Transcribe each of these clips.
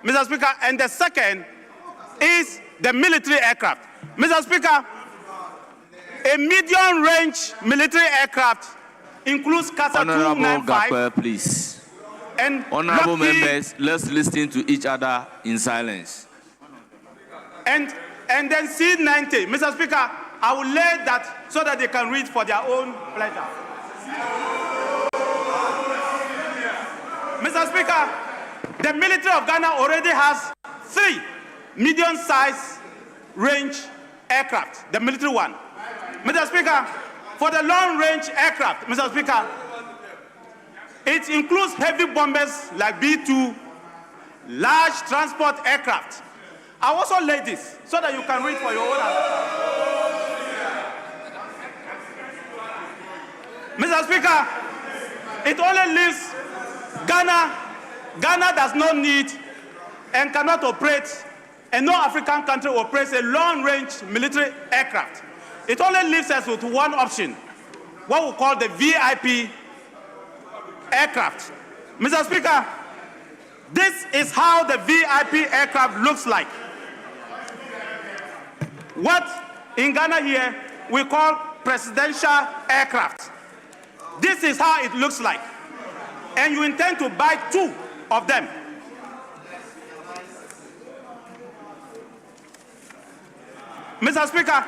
Mr. Speaker, and the second is the military aircraft. Mr. Speaker, a medium-range military aircraft includes Casa Honorable 295. Gakwe, please. And Honorable members, let's listen to each other in silence. And then C-90. Mr. Speaker, I will lay that so that they can read for their own pleasure. Mr. Speaker, the military of Ghana already has 3 medium-sized range aircraft, the military one. Mr. Speaker, for the long-range aircraft, Mr. Speaker, it includes heavy bombers like B-2, large transport aircraft. I also lay this so that you can read for your own. Mr. Speaker, it only leaves Ghana. Ghana does not need and cannot operate, and no African country operates a long-range military aircraft. It only leaves us with one option, what we call the VIP aircraft. Mr. Speaker, this is how the VIP aircraft looks like. What in Ghana here we call presidential aircraft. This is how it looks like. And you intend to buy 2 of them. Mr. Speaker,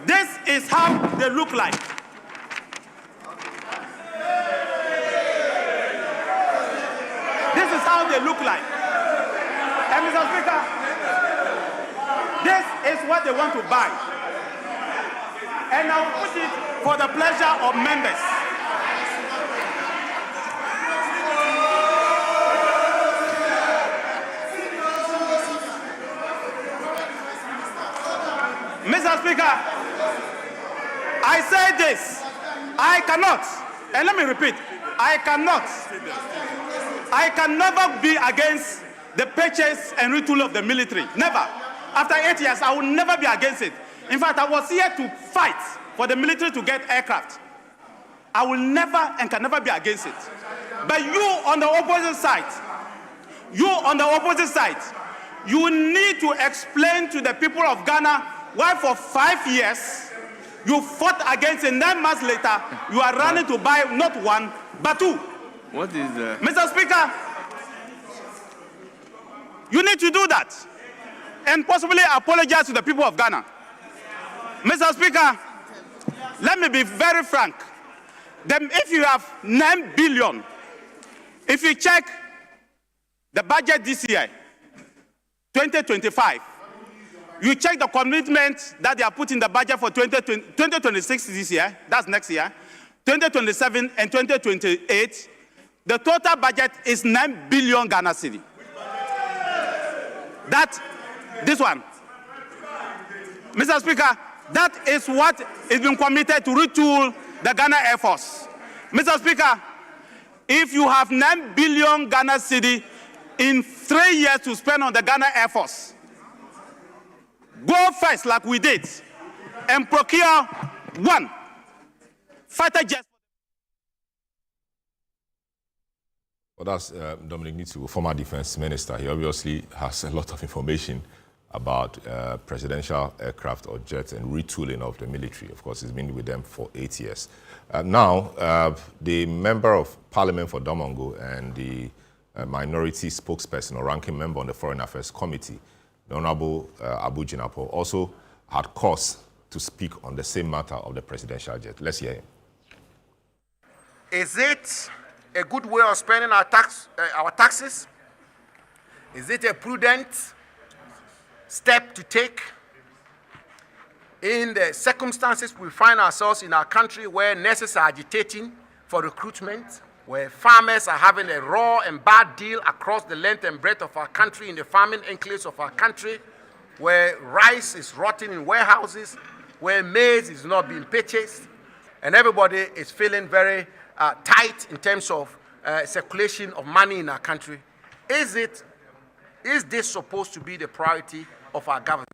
this is how they look like. This is how they look like. And Mr. Speaker, this is what they want to buy. And I'll put it for the pleasure of members. Mr. Speaker, I say this, I cannot, and let me repeat, I can never be against the purchase and retool of the military. Never. After 8 years, I will never be against it. In fact, I was here to fight for the military to get aircraft. I will never and can never be against it. But you on the opposite side, you need to explain to the people of Ghana why for 5 years you fought against it. 9 months later, you are running to buy not 1, but 2. What is the... Mr. Speaker, you need to do that and possibly apologize to the people of Ghana. Mr. Speaker, let me be very frank. If you have 9 billion, if you check the budget this year, 2025, you check the commitment that they are putting in the budget for 2026 this year, that's next year, 2027 and 2028, the total budget is 9 billion Ghana cedi. This one. Mr. Speaker, that is what is being committed to retool the Ghana Air Force. Mr. Speaker, if you have 9 billion Ghana cedi in 3 years to spend on the Ghana Air Force, go first like we did and procure 1 fighter jet. Well, that's Dominic Nitu, former defense minister. He obviously has a lot of information about presidential aircraft or jets and retooling of the military. Of course, he's been with them for 8 years. Now, the member of parliament for Domongo and the minority spokesperson or ranking member on the Foreign Affairs Committee, the Honorable Abu Jinapo, also had cause to speak on the same matter of the presidential jet. Let's hear him. Is it a good way of spending our taxes? Is it a prudent step to take in the circumstances we find ourselves in our country, where nurses are agitating for recruitment, where farmers are having a raw and bad deal across the length and breadth of our country, in the farming enclaves of our country, where rice is rotting in warehouses, where maize is not being purchased, and everybody is feeling very tight in terms of circulation of money in our country? Is this supposed to be the priority of our government?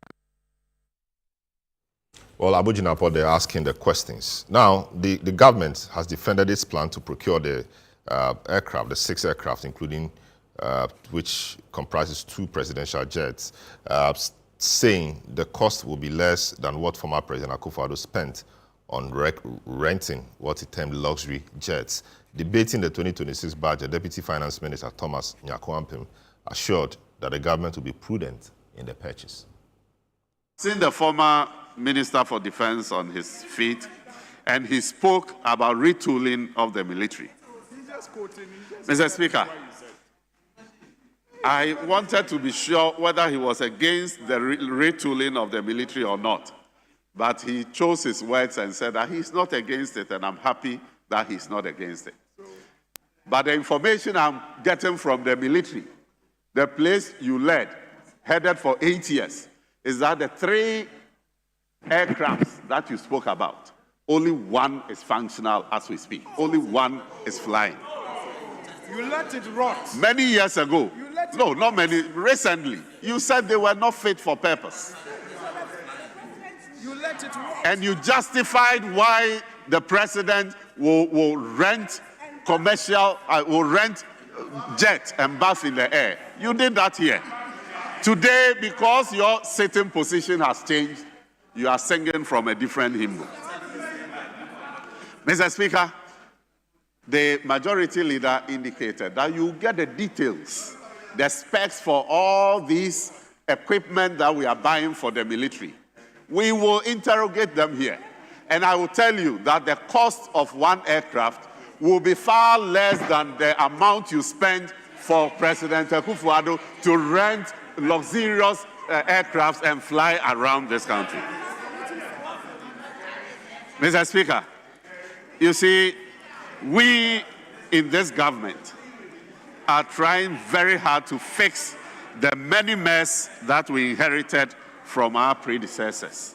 Well, Abu Jinapo, they're asking the questions. Now, the government has defended its plan to procure the aircraft, the 6 aircraft, including which comprises 2 presidential jets, saying the cost will be less than what former President Akufo-Addo spent on renting what he termed luxury jets. Debating the 2026 budget, Deputy Finance Minister Thomas Nyakwampen assured that the government will be prudent in the purchase. Seen the former Minister for Defense on his feet, and he spoke about retooling of the military. Mr. Speaker, I wanted to be sure whether he was against the retooling of the military or not. But he chose his words and said that he's not against it, and I'm happy that he's not against it. But the information I'm getting from the military, the place you led, headed for 8 years, is that the 3 aircrafts that you spoke about, only 1 is functional as we speak. Only 1 is flying. You let it rot. Many years ago, no, not many, recently, you said they were not fit for purpose. You let it rot. And you justified why the president will rent commercial, will rent jet and bus in the air. You did that here. Today, because your sitting position has changed, you are singing from a different hymn. Mr. Speaker, the majority leader indicated that you get the details, the specs for all these equipment that we are buying for the military. We will interrogate them here. And I will tell you that the cost of 1 aircraft will be far less than the amount you spend for President Akufo-Addo to rent luxurious aircrafts and fly around this country. Mr. Speaker, you see, we in this government are trying very hard to fix the many mess that we inherited from our predecessors.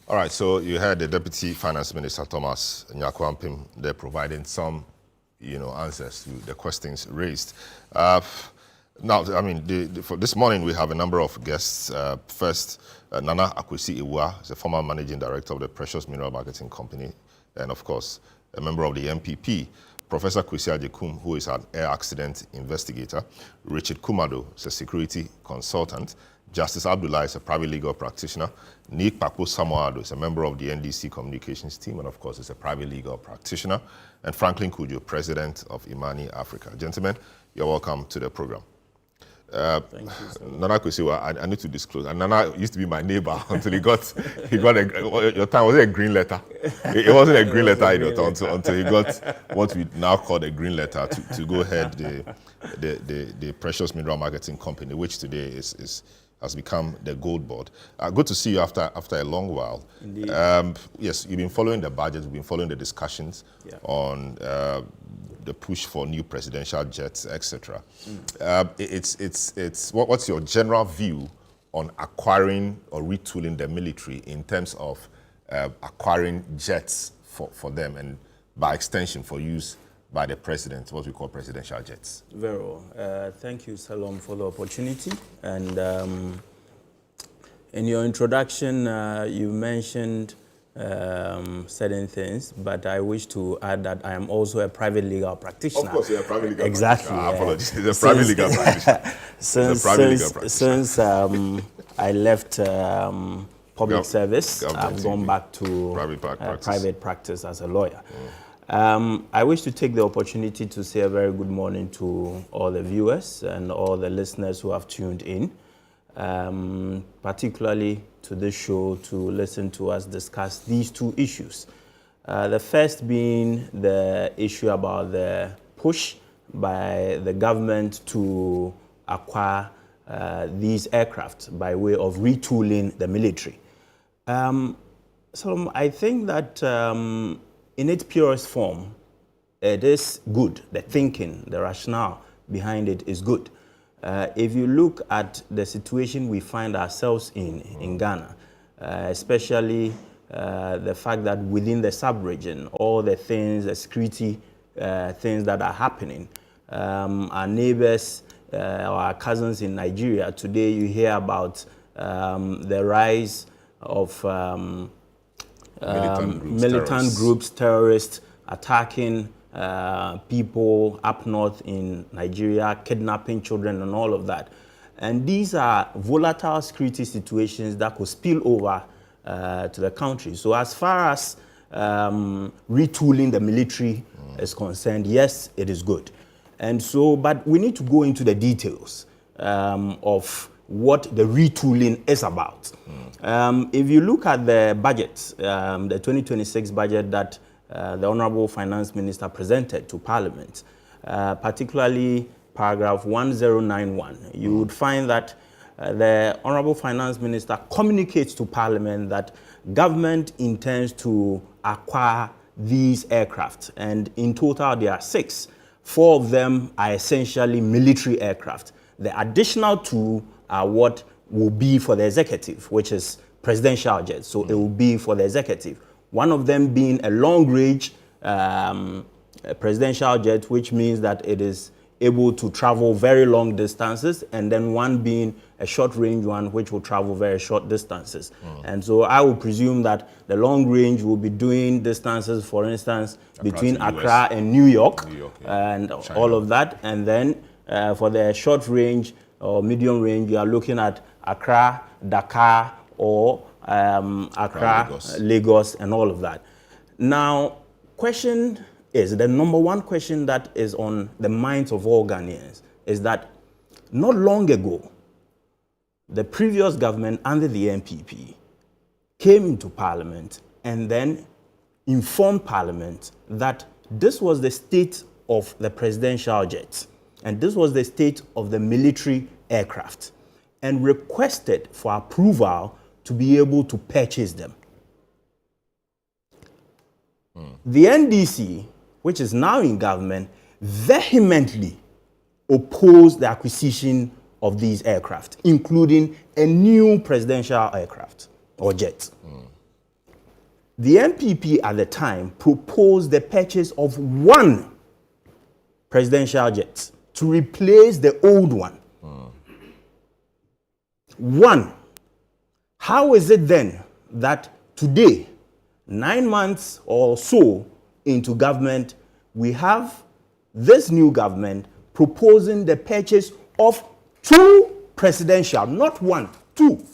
All right, so you heard the Deputy Finance Minister Thomas Nyakwampen there providing some, answers to the questions raised. Now, I mean, for this morning we have a number of guests. First, Nana Akwesi-Iwa is a former managing director of the Precious Mineral Marketing Company, and of course, a member of the MPP. Professor Kwesi Ajekum, who is an air accident investigator. Richard Kumado is a security consultant. Justice Abdullah is a private legal practitioner. Nick Pakpo Samoado is a member of the NDC communications team, and of course is a private legal practitioner. And Franklin Kujo, president of Imani Africa. Gentlemen, you're welcome to the program. Thank you. Nana Kwesi, I need to disclose. And Nana used to be my neighbor until he got your time. Was it a green letter? It wasn't a green letter until he got what we now call a green letter to go ahead the Precious Mineral Marketing Company, which today has become the Gold Board. Good to see you after a long while. Indeed. Yes, you've been following the budget, you've been following the discussions on the push for new presidential jets, etc. What's your general view on acquiring or retooling the military in terms of acquiring jets for them and by extension for use by the president, what we call presidential jets? Very well. Thank you, Salom, for the opportunity. And in your introduction, you mentioned certain things, but I wish to add that I am also a private legal practitioner. Of course, you're a private legal exactly, practitioner. Apologies. He's a private legal practitioner. Since I left public service, I've gone back to private practice as a lawyer. I wish to take the opportunity to say a very good morning to all the viewers and all the listeners who have tuned in, particularly to this show to listen to us discuss these 2 issues. The first being the issue about the push by the government to acquire these aircraft by way of retooling the military. So I think that in its purest form, it is good. The thinking, the rationale behind it is good. If you look at the situation we find ourselves in Ghana, especially the fact that within the sub-region, all the things, the security things that are happening, our neighbors, our cousins in Nigeria, today you hear about the rise of militant groups, terrorists attacking people up north in Nigeria, kidnapping children and all of that. And these are volatile security situations that could spill over to the country. So as far as retooling the military is concerned, yes, it is good. And so, but we need to go into the details of what the retooling is about. If you look at the budget, the 2026 budget that the Honorable Finance Minister presented to Parliament, particularly paragraph 1091, you would find that the Honorable Finance Minister communicates to Parliament that government intends to acquire these aircraft, and in total there are 6. 4 of them are essentially military aircraft. The additional 2 are what will be for the executive, which is presidential jets. So it will be for the executive. One of them being a long-range presidential jet, which means that it is able to travel very long distances, and then one being a short-range one, which will travel very short distances. And so I would presume that the long range will be doing distances, for instance, between Accra and New York, and China, all of that. And then for the short range or medium range, you are looking at Accra, Dakar, or Accra, Lagos, and all of that. Now, question is, the number one question that is on the minds of all Ghanaians is that not long ago, the previous government under the NPP came into Parliament and then informed Parliament that this was the state of the presidential jets and this was the state of the military aircraft, and requested for approval to be able to purchase them. The NDC, which is now in government, vehemently opposed the acquisition of these aircraft, including a new presidential aircraft or jet. The NPP at the time proposed the purchase of 1 presidential jet to replace the old one. 1. How is it then that today, 9 months or so into government, we have this new government proposing the purchase of 2 presidential, not 1, 2.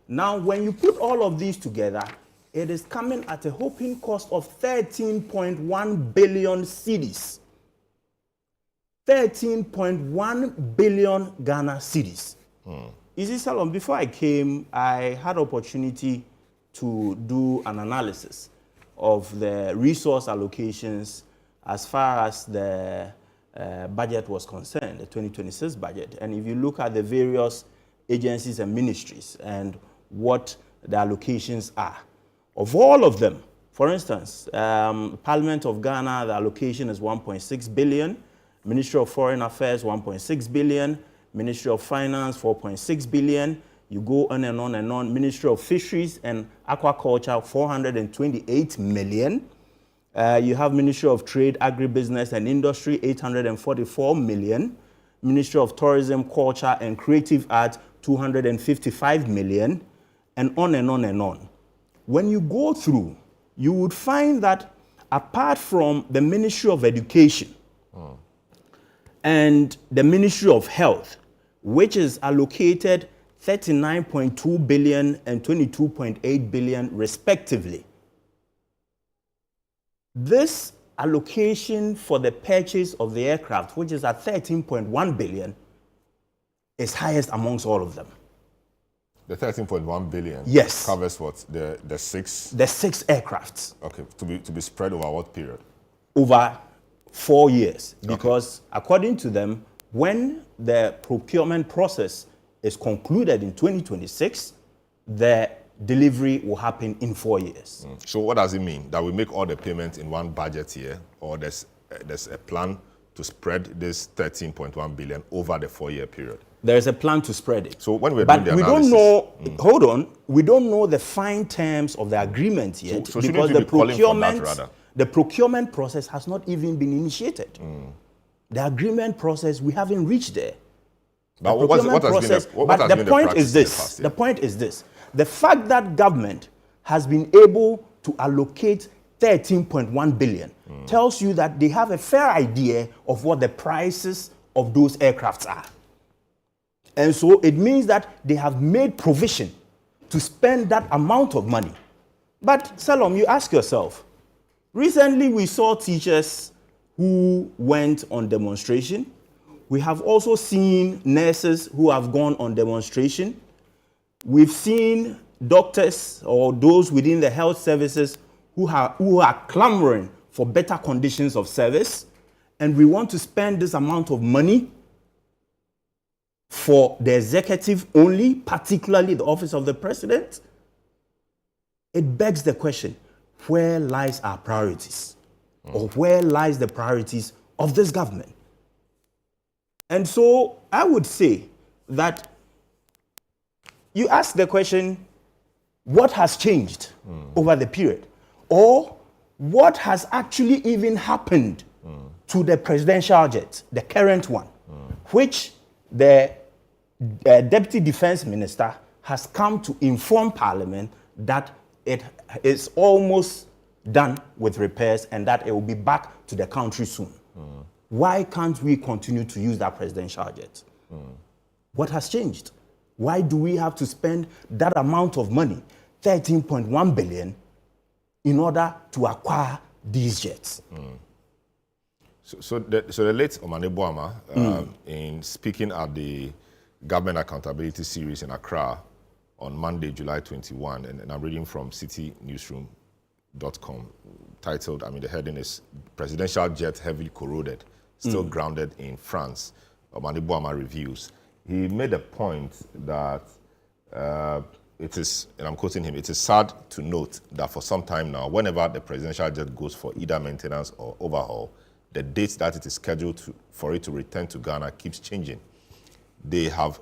Now, when you put all of these together, it is coming at a whopping cost of 13.1 billion cedis. 13.1 billion Ghana cedis. You see, Salom, before I came, I had opportunity to do an analysis of the resource allocations as far as the budget was concerned, the 2026 budget. And if you look at the various agencies and ministries and what the allocations are, of all of them, for instance, Parliament of Ghana, the allocation is 1.6 billion, Ministry of Foreign Affairs, 1.6 billion, Ministry of Finance, 4.6 billion. You go on and on and on. Ministry of Fisheries and Aquaculture, 428 million. You have Ministry of Trade, Agribusiness and Industry, 844 million. Ministry of Tourism, Culture and Creative Arts, 255 million. And on and on and on. When you go through, you would find that apart from the Ministry of Education and the Ministry of Health, which is allocated 39.2 billion and 22.8 billion respectively, this allocation for the purchase of the aircraft, which is at 13.1 billion, is highest amongst all of them. The 13.1 billion, yes, covers what? The 6? The 6 aircrafts. Okay, to be spread over what period? Over 4 years, because according to them, when the procurement process is concluded in 2026, the delivery will happen in 4 years. So what does it mean? That we make all the payments in one budget year, or there's a plan to spread this 13.1 billion over the 4-year period? There is a plan to spread it. So when we're doing the analysis, don't know, hold on, we don't know the fine terms of the agreement yet, so because the procurement process has not even been initiated. The agreement process, we haven't reached there. But the point is this. The point is this. The fact that government has been able to allocate 13.1 billion, tells you that they have a fair idea of what the prices of those aircrafts are. And so it means that they have made provision to spend that amount of money. But Salom, you ask yourself, recently we saw teachers who went on demonstration. We have also seen nurses who have gone on demonstration. We've seen doctors or those within the health services who are clamoring for better conditions of service. And we want to spend this amount of money for the executive only, particularly the office of the president. It begs the question, where lies our priorities? Or where lies the priorities of this government? And so I would say that you ask the question, what has changed over the period? Or what has actually even happened to the presidential jet, the current one, which the Deputy Defense Minister has come to inform Parliament that it is almost done with repairs and that it will be back to the country soon. Why can't we continue to use that presidential jet? What has changed? Why do we have to spend that amount of money, 13.1 billion, in order to acquire these jets? So the late Omane Boama, in speaking at the Government Accountability Series in Accra on Monday, July 21, and I'm reading from citynewsroom.com, titled, the heading is Presidential Jet Heavily Corroded, Still Grounded in France. Omane Boama reviews. He made a point that it is, and I'm quoting him, it is sad to note that for some time now, whenever the presidential jet goes for either maintenance or overhaul, the date that it is scheduled for it to return to Ghana keeps changing. They have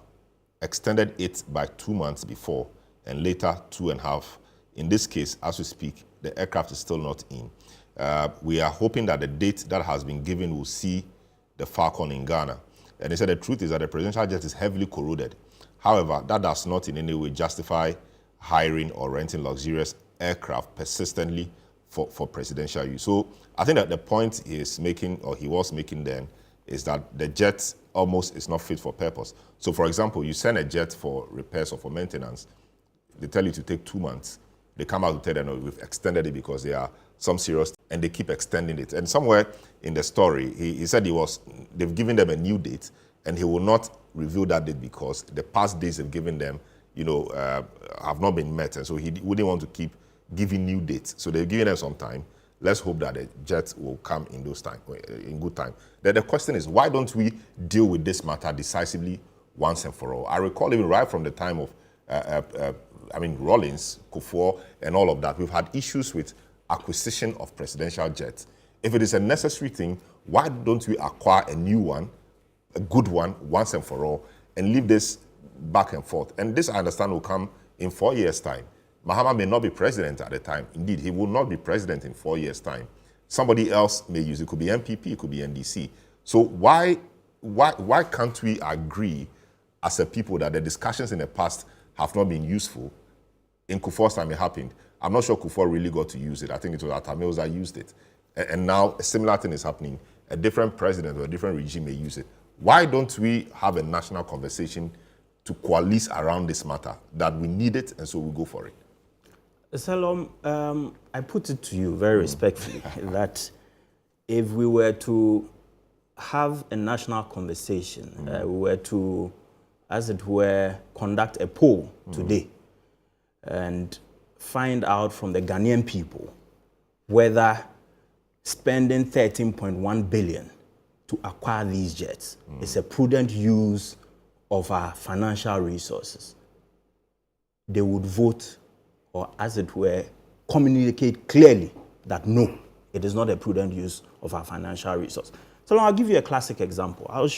extended it by 2 months before, and later 2.5. In this case, as we speak, the aircraft is still not in. We are hoping that the date that has been given will see the Falcon in Ghana. And they said the truth is that the presidential jet is heavily corroded. However, that does not in any way justify hiring or renting luxurious aircraft persistently for presidential use. So I think that the point he is making, or he was making then, is that the jet almost is not fit for purpose. So for example, you send a jet for repairs or for maintenance, they tell you to take 2 months. They come out to tell them, no, we've extended it because there are some serious, and they keep extending it. And somewhere in the story, he said they've given them a new date, and he will not reveal that date because the past dates they've given them, have not been met. And so he wouldn't want to keep giving new dates. So they've given them some time. Let's hope that the jet will come in in good time. Then the question is, why don't we deal with this matter decisively once and for all? I recall even right from the time of, Rawlings, Kufuor, and all of that, we've had issues with acquisition of presidential jets. If it is a necessary thing, why don't we acquire a new one, a good one, once and for all, and leave this back and forth? And this, I understand, will come in 4 years' time. Mahama may not be president at the time. Indeed, he will not be president in 4 years' time. Somebody else may use it. It could be MPP, it could be NDC. So why can't we agree as a people that the discussions in the past have not been useful? In Kufuor's time, it happened. I'm not sure Kufuor really got to use it. I think it was Atamils that used it. And now a similar thing is happening. A different president or a different regime may use it. Why don't we have a national conversation to coalesce around this matter, that we need it, and so we go for it? Salom, I put it to you very respectfully that if we were to have a national conversation, we were to, as it were, conduct a poll today and find out from the Ghanaian people whether spending 13.1 billion to acquire these jets is a prudent use of our financial resources, they would vote, or as it were, communicate clearly that no, it is not a prudent use of our financial resource. So I'll give you a classic example. I'll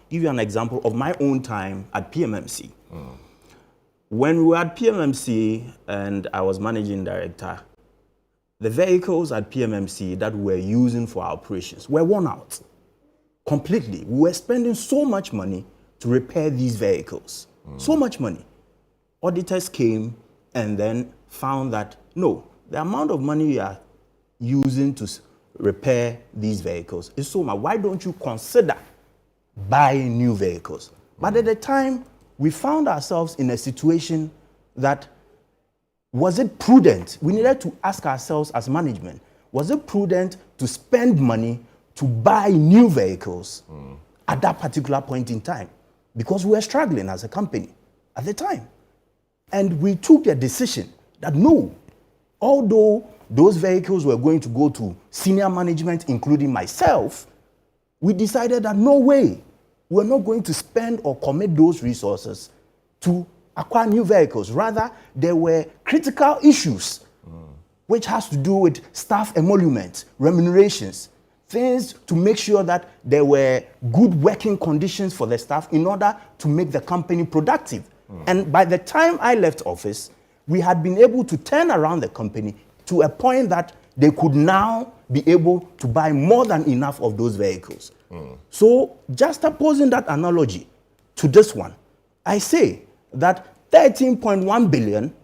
give you an example of my own time at PMMC. When we were at PMMC and I was managing director, the vehicles at PMMC that we were using for our operations were worn out completely. We were spending so much money to repair these vehicles. So much money. Auditors came and then found that, no, the amount of money we are using to repair these vehicles is so much. Why don't you consider buying new vehicles? But at the time, we found ourselves in a situation that, was it prudent? We needed to ask ourselves as management, was it prudent to spend money to buy new vehicles at that particular point in time? Because we were struggling as a company at the time. And we took a decision that no, although those vehicles were going to go to senior management, including myself, we decided that no way, we're not going to spend or commit those resources to acquire new vehicles. Rather, there were critical issues which has to do with staff emoluments, remunerations, things to make sure that there were good working conditions for the staff in order to make the company productive. And by the time I left office, we had been able to turn around the company to a point that they could now be able to buy more than enough of those vehicles. So just opposing that analogy to this one, I say that 13.1 billion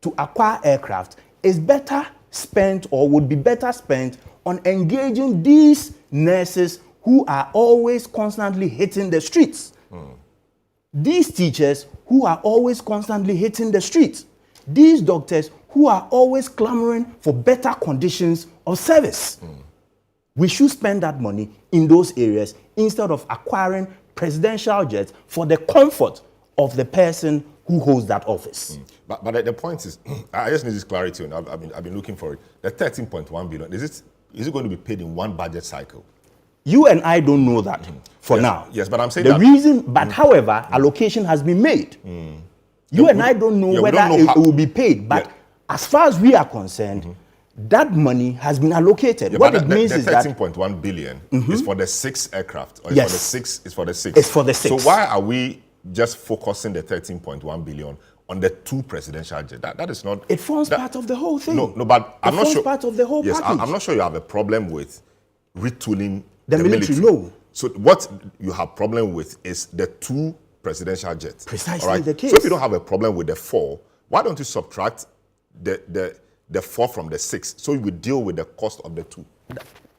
to acquire aircraft is better spent, or would be better spent, on engaging these nurses who are always constantly hitting the streets. These teachers who are always constantly hitting the streets. These doctors who are always clamoring for better conditions of service. We should spend that money in those areas instead of acquiring presidential jets for the comfort of the person who holds that office. But the point is, I just need this clarity, and I've been looking for it. The 13.1 billion, is it going to be paid in one budget cycle? You and I don't know that for now. Yes, but I'm saying the reason, but however, allocation has been made. You and I don't know whether it will be paid, but as far as we are concerned, that money has been allocated. What it means is that 13.1 billion is for the 6 aircraft. Or yes, it's for the 6. It's for the 6. So why are we just focusing the 13.1 billion on the 2 presidential jets? That is not. It forms part of the whole thing. No, but I'm not sure. It forms part of the whole package. I'm not sure you have a problem with retooling the military. No. So what you have problem with is the 2 presidential jets. Precisely the case. So if you don't have a problem with the 4, why don't you subtract the 4 from the 6 so you will deal with the cost of the 2?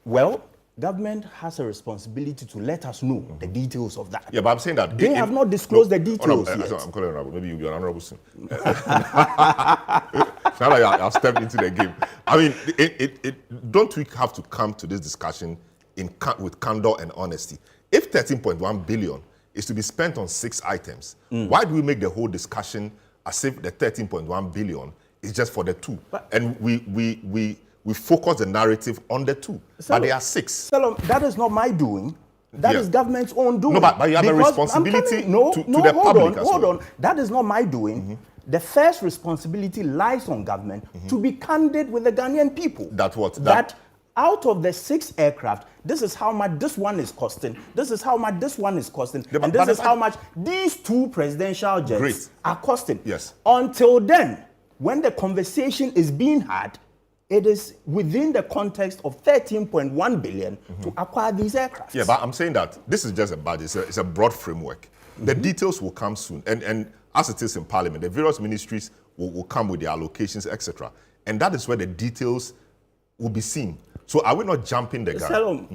Well, government has a responsibility to let us know the details of that. Yeah, but I'm saying that they have not disclosed the details yet. I'm calling honorable. Maybe you'll be honorable soon. Now that I'll step into the game. I mean, don't we have to come to this discussion with candor and honesty? If 13.1 billion is to be spent on 6 items, why do we make the whole discussion as if the 13.1 billion is just for the 2? And we focus the narrative on the 2, but there are 6. That is not my doing. That is government's own doing. No, but you have a responsibility to the public as well. Hold on. That is not my doing. The first responsibility lies on government to be candid with the Ghanaian people. That out of the 6 aircraft, this is how much this one is costing, this is how much this one is costing, and this is how much these 2 presidential jets are costing. Yes. Until then, when the conversation is being had, it is within the context of 13.1 billion to acquire these aircraft. Yeah, but I'm saying that this is just a budget. It's a broad framework. The details will come soon. And as it is in Parliament, the various ministries will come with their allocations, etc. And that is where the details will be seen. So are we not jumping the gun?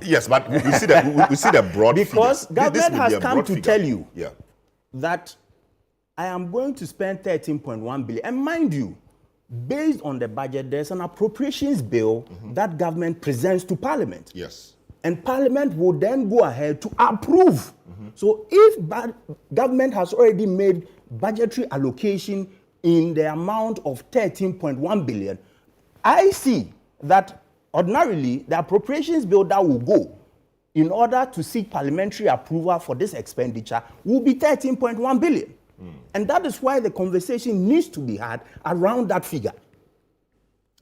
Yes, but we see the broad because figures. Government has come to tell you that I am going to spend 13.1 billion. And mind you, based on the budget, there's an appropriations bill that government presents to Parliament. Yes. And Parliament will then go ahead to approve. So if government has already made budgetary allocation in the amount of 13.1 billion, I see that ordinarily the appropriations bill that will go in order to seek parliamentary approval for this expenditure will be 13.1 billion. And that is why the conversation needs to be had around that figure.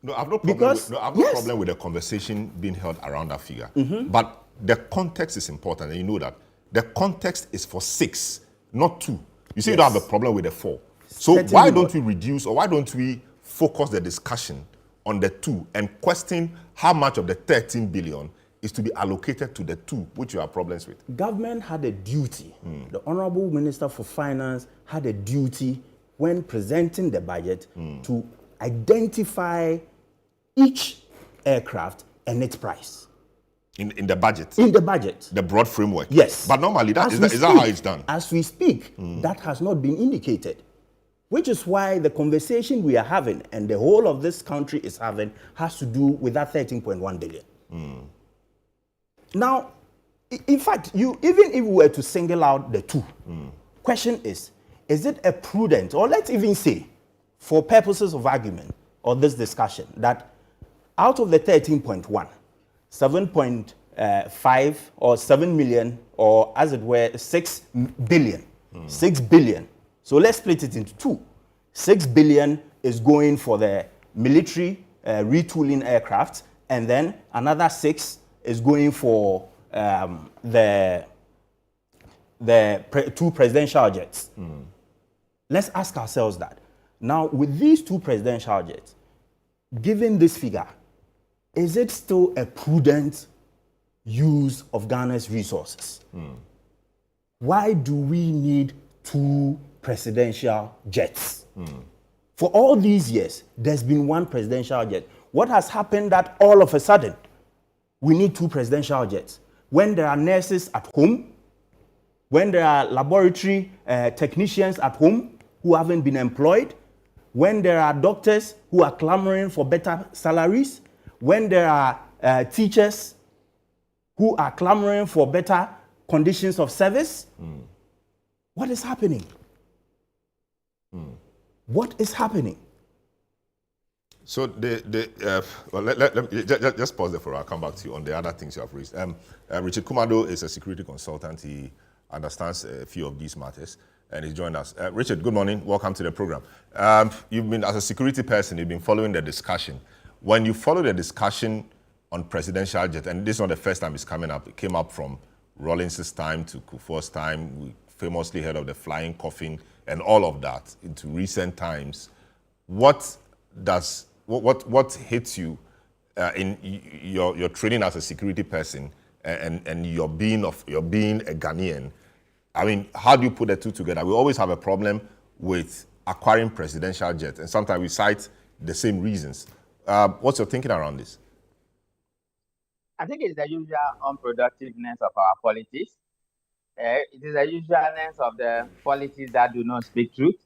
No, I have no problem with the conversation being held around that figure. But the context is important, and you know that. The context is for 6, not 2. You say you don't have a problem with the 4. So why don't we reduce, or why don't we focus the discussion on the 2 and question how much of the 13 billion is to be allocated to the 2, which you have problems with? Government had a duty. The Honorable Minister for Finance had a duty when presenting the budget to identify each aircraft and its price. In the budget? In the budget. The broad framework? Yes. But normally, is that how it's done? As we speak, that has not been indicated. Which is why the conversation we are having and the whole of this country is having has to do with that 13.1 billion. Now, in fact, even if we were to single out the two, question is it a prudent, or let's even say, for purposes of argument or this discussion, that out of the 13.1, 7.5 or 7 million, or as it were, 6 billion, 6 billion. So let's split it into two. 6 billion is going for the military retooling aircraft, and then another 6 is going for the two presidential jets. Let's ask ourselves that. Now, with these two presidential jets, given this figure, is it still a prudent use of Ghana's resources? Why do we need two presidential jets? For all these years, there's been one presidential jet. What has happened that all of a sudden we need two presidential jets? When there are nurses at home, when there are laboratory technicians at home who haven't been employed, when there are doctors who are clamoring for better salaries, when there are teachers who are clamoring for better conditions of service, what is happening? What is happening? So well, let me just pause there for a while. I'll come back to you on the other things you have raised. Richard Kumado is a security consultant. He understands a few of these matters, and he's joined us. Richard, good morning. Welcome to the program. You've been, as a security person, you've been following the discussion. When you follow the discussion on presidential jet, and this is not the first time it's coming up, it came up from Rawlings's time to Kufuor's time. We famously heard of the flying coffin and all of that into recent times. What hits you in your training as a security person and your being a Ghanaian? I mean, how do you put the two together? We always have a problem with acquiring presidential jets, and sometimes we cite the same reasons. What's your thinking around this? I think it's the usual unproductiveness of our politics. It is the usualness of the policies that do not speak truth.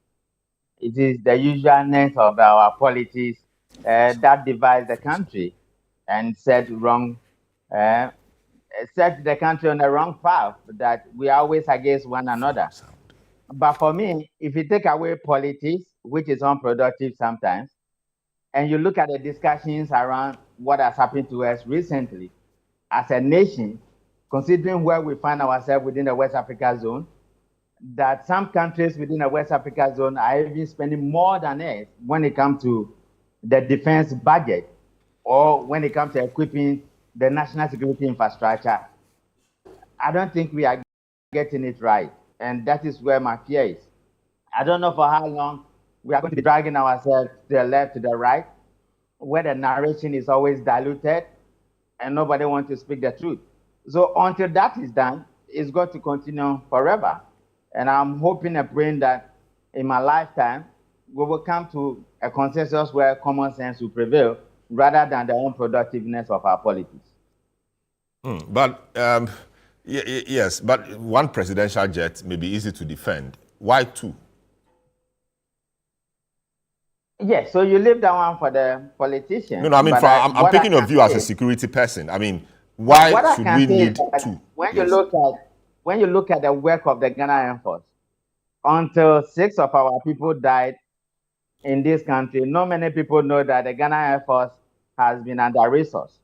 It is the usualness of our policies that divide the country and set the country on the wrong path, that we are always against one another. But for me, if you take away politics, which is unproductive sometimes, and you look at the discussions around what has happened to us recently, as a nation, considering where we find ourselves within the West Africa zone, that some countries within the West Africa zone are even spending more than us when it comes to the defense budget or when it comes to equipping the national security infrastructure. I don't think we are getting it right. And that is where my fear is. I don't know for how long we are going to be dragging ourselves to the left, to the right, where the narration is always diluted and nobody wants to speak the truth. So until that is done, it's going to continue forever. And I'm hoping and praying that in my lifetime, we will come to a consensus where common sense will prevail rather than the unproductiveness of our politics. Yes, but one presidential jet may be easy to defend. Why two? Yes, so you leave that one for the politicians. No, I mean, I'm taking your view as a security person. I mean, why should we need two? When you look at the work of the Ghana Air Force, until 6 of our people died in this country, not many people know that the Ghana Air Force has been under-resourced.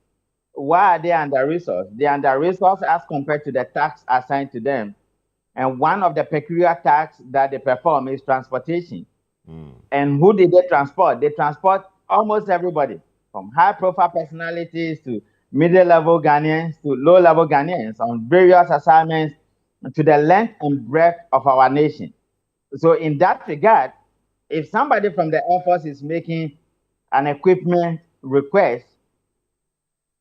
Why are they under-resourced? They are under-resourced as compared to the tax assigned to them. And one of the peculiar tasks that they perform is transportation. And who did they transport? They transport almost everybody, from high-profile personalities to middle-level Ghanaians to low-level Ghanaians on various assignments to the length and breadth of our nation. So in that regard, if somebody from the Air Force is making an equipment request,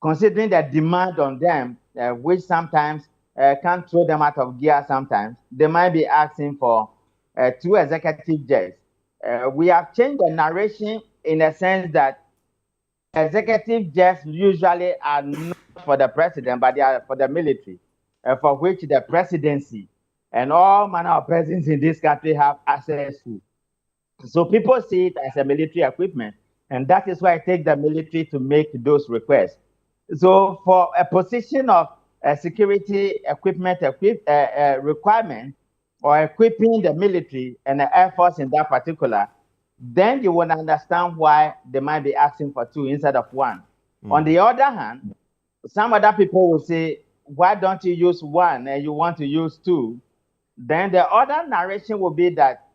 considering the demand on them, which sometimes can throw them out of gear sometimes, they might be asking for 2 executive jets. We have changed the narration in a sense that executive jets usually are not for the president, but they are for the military, for which the presidency and all manner of presidents in this country have access to. So people see it as a military equipment, and that is why it takes the military to make those requests. So for a position of security equipment requirement or equipping the military and the Air Force in that particular, then you will understand why they might be asking for 2 instead of 1. On the other hand, some other people will say, why don't you use 1 and you want to use 2? Then the other narration will be that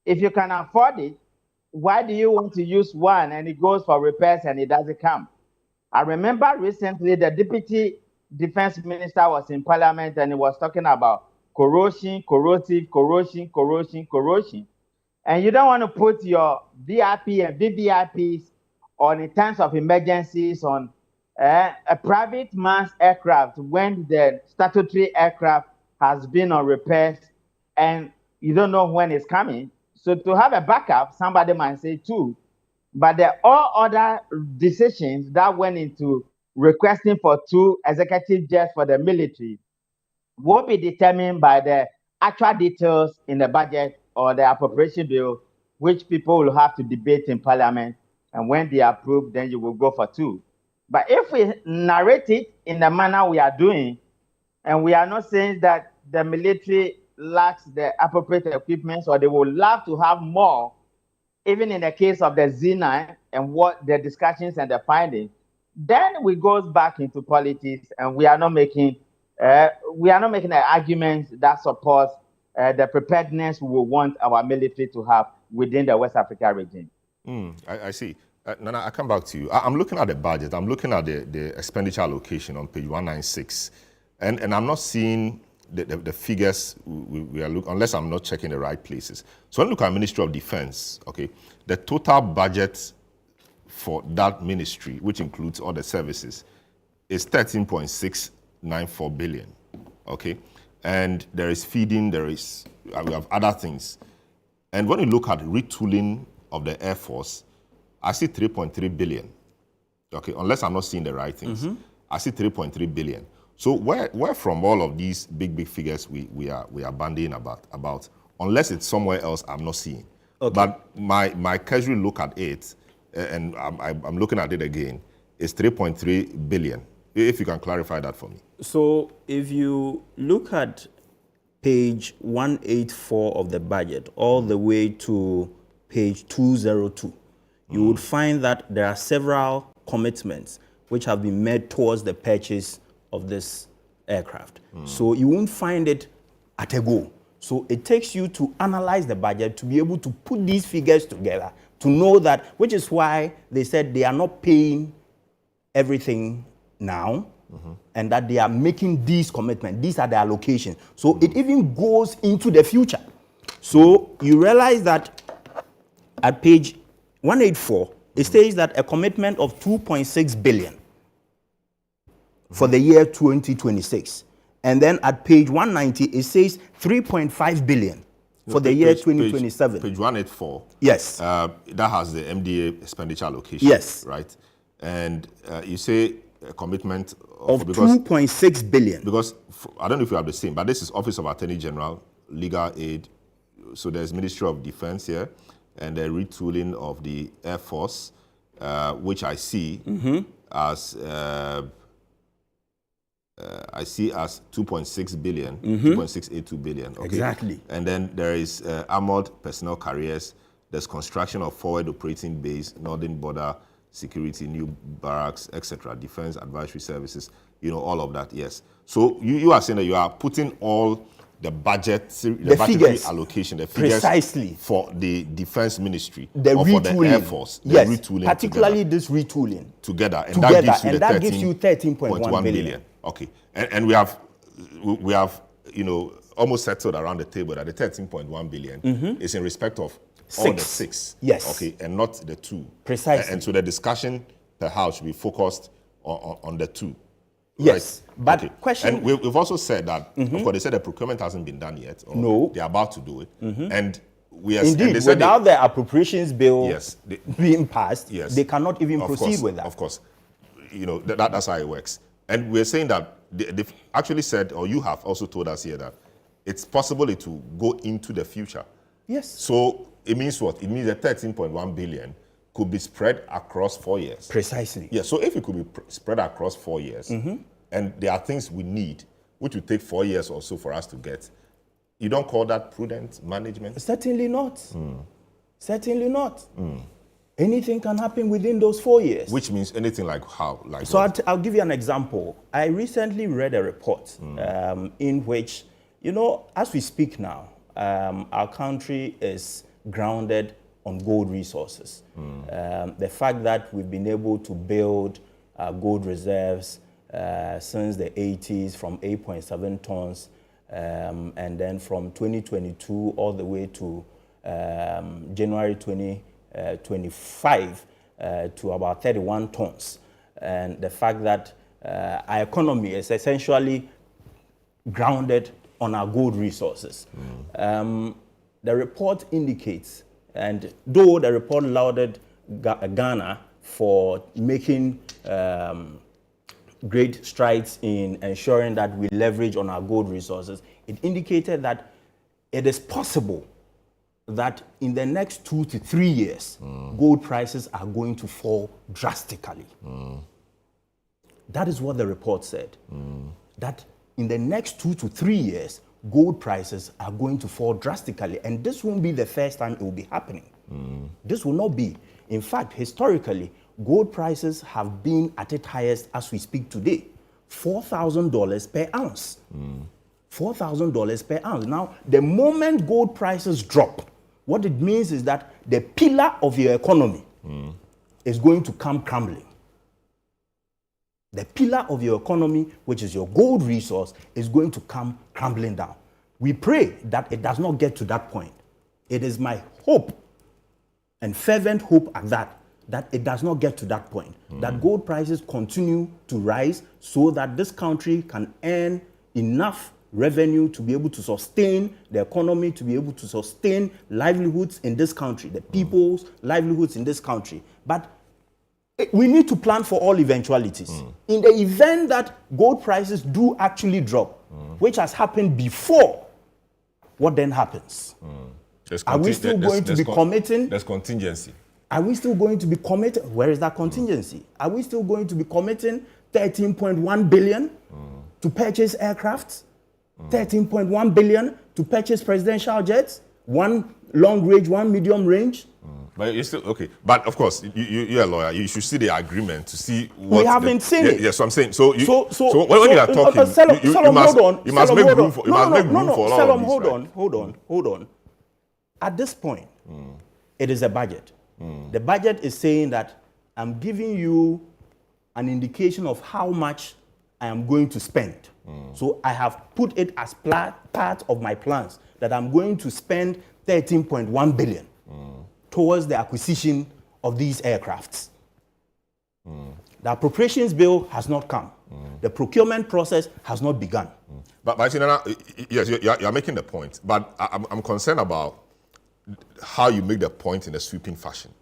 if you can afford it, why do you want to use 1 and it goes for repairs and it doesn't come? I remember recently the deputy defense minister was in parliament and he was talking about corrosion, corrosive, corrosion, corrosion, corrosion. And you don't want to put your VIP and VVIPs on in times of emergencies on a private man's aircraft when the statutory aircraft has been on repairs and you don't know when it's coming. So to have a backup, somebody might say 2, but the all other decisions that went into requesting for 2 executive jets for the military will be determined by the actual details in the budget or the appropriation bill, which people will have to debate in parliament. And when they approve, then you will go for 2. But if we narrate it in the manner we are doing, and we are not saying that the military lacks the appropriate equipment or they would love to have more, even in the case of the Z9 and what the discussions and the findings, then we go back into politics and we are not making an argument that supports the preparedness we will want our military to have within the West Africa region. I see. Nana, I come back to you. I'm looking at the budget. I'm looking at the expenditure allocation on page 196. And I'm not seeing the figures we are looking, unless I'm not checking the right places. So when you look at Ministry of Defense, okay, the total budget for that ministry, which includes all the services, is 13.694 billion, okay? And there is feeding, we have other things. And when you look at retooling of the Air Force, I see 3.3 billion, okay, unless I'm not seeing the right things. I see 3.3 billion. So where from all of these big figures we are bandying about, unless it's somewhere else I'm not seeing. Okay. But my casual look at it, and I'm looking at it again, is 3.3 billion. If you can clarify that for me. So if you look at page 184 of the budget all the way to page 202, you would find that there are several commitments which have been made towards the purchase of this aircraft. So you won't find it at a go. So it takes you to analyze the budget to be able to put these figures together, to know that, which is why they said they are not paying everything now, and that they are making these commitments. These are the allocations. So it even goes into the future. So you realize that at page 184, it says that a commitment of 2.6 billion for the year 2026. And then at page 190, it says 3.5 billion for the year 2027. Page 184. Yes. That has the MDA expenditure allocation. Yes. Right? And you say a commitment of 2.6 billion. Because, I don't know if you have the same, but this is Office of Attorney General, Legal Aid. So there's Ministry of Defense here, and the retooling of the Air Force, which I see as... I see as 2.6 billion, 2.682 billion. Okay? Exactly. And then there is armored personnel carriers. There's construction of forward operating base, Northern Border Security, new barracks, etc. Defense advisory services, all of that, yes. So you are saying that you are putting all the budgetary figures, allocation, the figures precisely for the defense ministry, the or retooling, for the Air Force, yes, retooling particularly together. This retooling Together, and that gives you 13.1 billion. Okay, and we have almost settled around the table that the 13.1 billion is in respect of all the 6. Yes. Okay, and not the 2. Precisely. And so the discussion perhaps should be focused on the 2. Yes, right? but okay. question... And we've also said that, of course, they said the procurement hasn't been done yet. Or no. they're about to do it. And Yes, Indeed, without the appropriations bill being passed, they cannot even proceed with that. Of course. You know, that's how it works. And we're saying that they've actually said, or you have also told us here, that it's possible to go into the future. Yes. So it means what? It means that 13.1 billion could be spread across 4 years. Precisely. Yeah, so if it could be spread across 4 years, and there are things we need, which would take 4 years or so for us to get, you don't call that prudent management? Certainly not. Certainly not. Anything can happen within those 4 years. Which means anything like how? Like so I'll give you an example. I recently read a report in which, you know, as we speak now, our country is grounded on gold resources. The fact that we've been able to build gold reserves since the 80s from 8.7 tons, and then from 2022 all the way to January 2025 to about 31 tons. And the fact that our economy is essentially grounded on our gold resources. The report indicates, and though the report lauded Ghana for making great strides in ensuring that we leverage on our gold resources, it indicated that it is possible that in the next 2 to 3 years, gold prices are going to fall drastically. That is what the report said. That in the next 2 to 3 years, gold prices are going to fall drastically. And this won't be the first time it will be happening. This will not be. In fact, historically, gold prices have been at its highest as we speak today, $4,000 per ounce. $4,000 per ounce. Now, the moment gold prices drop, what it means is that the pillar of your economy is going to come crumbling. The pillar of your economy, which is your gold resource, is going to come crumbling down. We pray that it does not get to that point. It is my hope and fervent hope at that it does not get to that point, that gold prices continue to rise so that this country can earn enough revenue to be able to sustain the economy, to be able to sustain livelihoods in this country, the people's livelihoods in this country. But we need to plan for all eventualities. In the event that gold prices do actually drop, which has happened before, what then happens? Are we still going to be committing? There's contingency. Are we still going to be committed? Where is that contingency? Are we still going to be committing 13.1 billion to purchase aircrafts? 13.1 billion to purchase presidential jets? One long range, one medium range? But you're still, okay. But of course, you're a lawyer. You should see the agreement to see what... We haven't seen it. Yes, so I'm saying. So when you are talking, you must make room for all of these. Hold on. At this point, it is a budget. The budget is saying that I'm giving you an indication of how much I am going to spend. So I have put it as part of my plans that I'm going to spend 13.1 billion towards the acquisition of these aircrafts. The appropriations bill has not come. The procurement process has not begun. But yes, you're making the point. But I'm concerned about how you make the point in a sweeping fashion.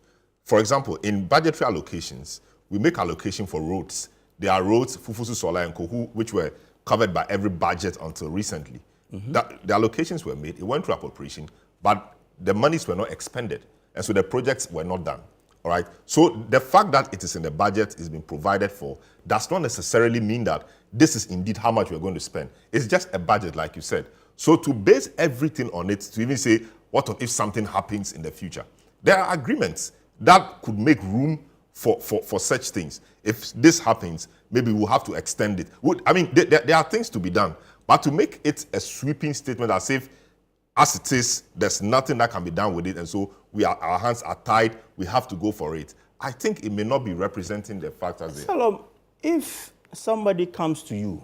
For example, in budgetary allocations, we make allocation for roads. There are roads, Fufusu, Sola, and Kohu, which were covered by every budget until recently. The allocations were made, it went through appropriation, but the monies were not expended. And so the projects were not done. All right. So the fact that it is in the budget, is being provided for, does not necessarily mean that this is indeed how much we're going to spend. It's just a budget, like you said. So to base everything on it, to even say, what if something happens in the future? There are agreements that could make room for such things. If this happens, maybe we'll have to extend it. I mean, there are things to be done. But to make it a sweeping statement as if, as it is, there's nothing that can be done with it, and so our hands are tied, we have to go for it, I think it may not be representing the fact as Salom, if somebody comes to you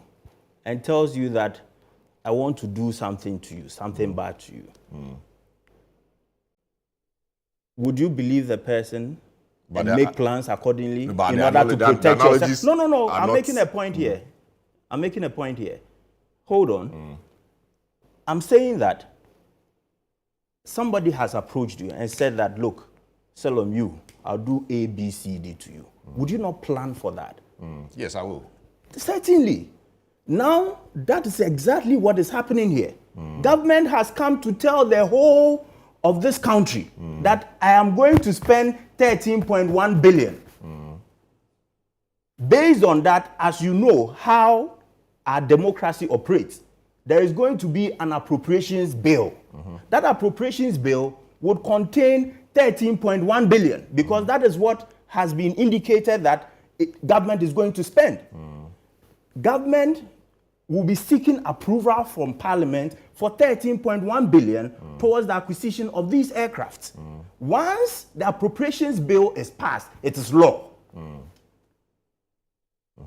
and tells you that I want to do something to you, something bad to you, would you believe the person and make plans accordingly in order to protect yourself? No. I'm making a point here. Hold on. I'm saying that somebody has approached you and said that, look, Salom, I'll do A, B, C, D to you. Would you not plan for that? Yes, I will. Certainly. Now, that is exactly what is happening here. Government has come to tell the whole of this country that I am going to spend 13.1 billion. Based on that, as you know how our democracy operates, there is going to be an appropriations bill. That appropriations bill would contain 13.1 billion because that is what has been indicated that government is going to spend. Government will be seeking approval from Parliament for 13.1 billion towards the acquisition of these aircrafts. Once the appropriations bill is passed, it is law.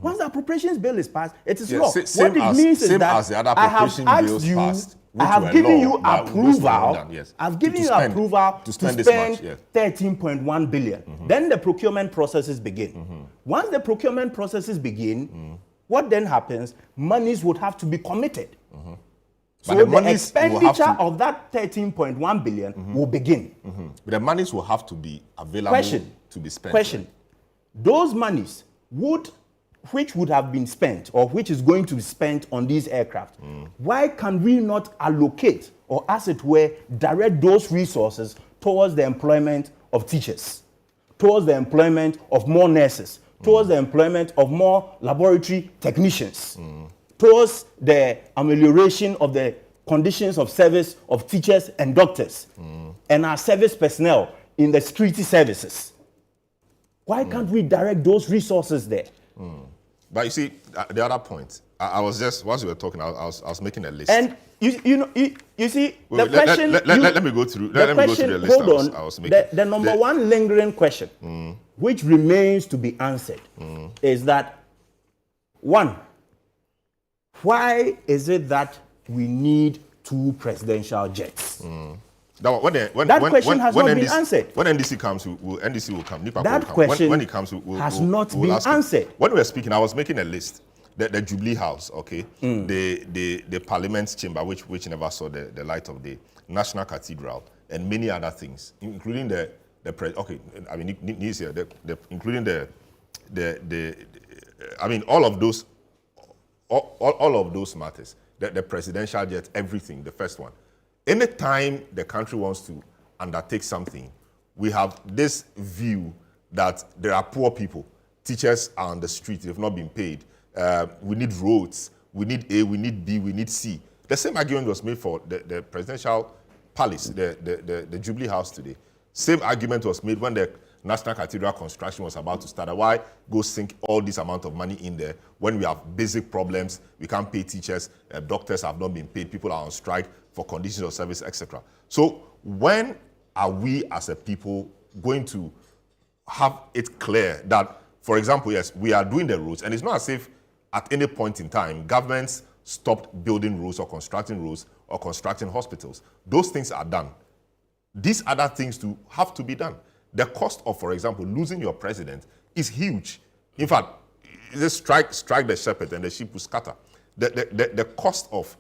Once the appropriations bill is passed, it is law. What it means is that I have asked you, I have given you approval. I've given you approval to spend 13.1 billion. Then the procurement processes begin. Once the procurement processes begin, what then happens? Monies would have to be committed. So the expenditure of that 13.1 billion will begin. But the monies will have to be available to be spent. Question. Those monies which would have been spent or which is going to be spent on these aircraft, why can we not allocate or, as it were, direct those resources towards the employment of teachers, towards the employment of more nurses, towards the employment of more laboratory technicians, towards the amelioration of the conditions of service of teachers and doctors, and our service personnel in the security services? Why can't we direct those resources there? But you see, the other point, I was just, whilst you were talking, I was making a list. And you see, the question... Let me go through the list I was making. The number one lingering question, which remains to be answered, is that, one, why is it that we need 2 presidential jets? That question has not been answered. When NDC comes, NDC will come. NIPA that will come. question when it comes, has not been answered. When we were speaking, I was making a list. The Jubilee House, okay, the Parliament's chamber, which never saw the light of day, National Cathedral, and many other things, including all of those matters, the presidential jet, everything, the first one. Anytime the country wants to undertake something, we have this view that there are poor people. Teachers are on the street, they've not been paid. We need roads, we need A, we need B, we need C. The same argument was made for the presidential palace, the Jubilee House today. Same argument was made when the National Cathedral construction was about to start. Why go sink all this amount of money in there when we have basic problems? We can't pay teachers, doctors have not been paid, people are on strike for conditions of service, etc. So when are we as a people going to have it clear that, for example, yes, we are doing the roads, and it's not as if at any point in time governments stopped building roads or constructing hospitals. Those things are done. These other things have to be done. The cost of, for example, losing your president is huge. In fact, just strike the shepherd and the sheep will scatter. The cost of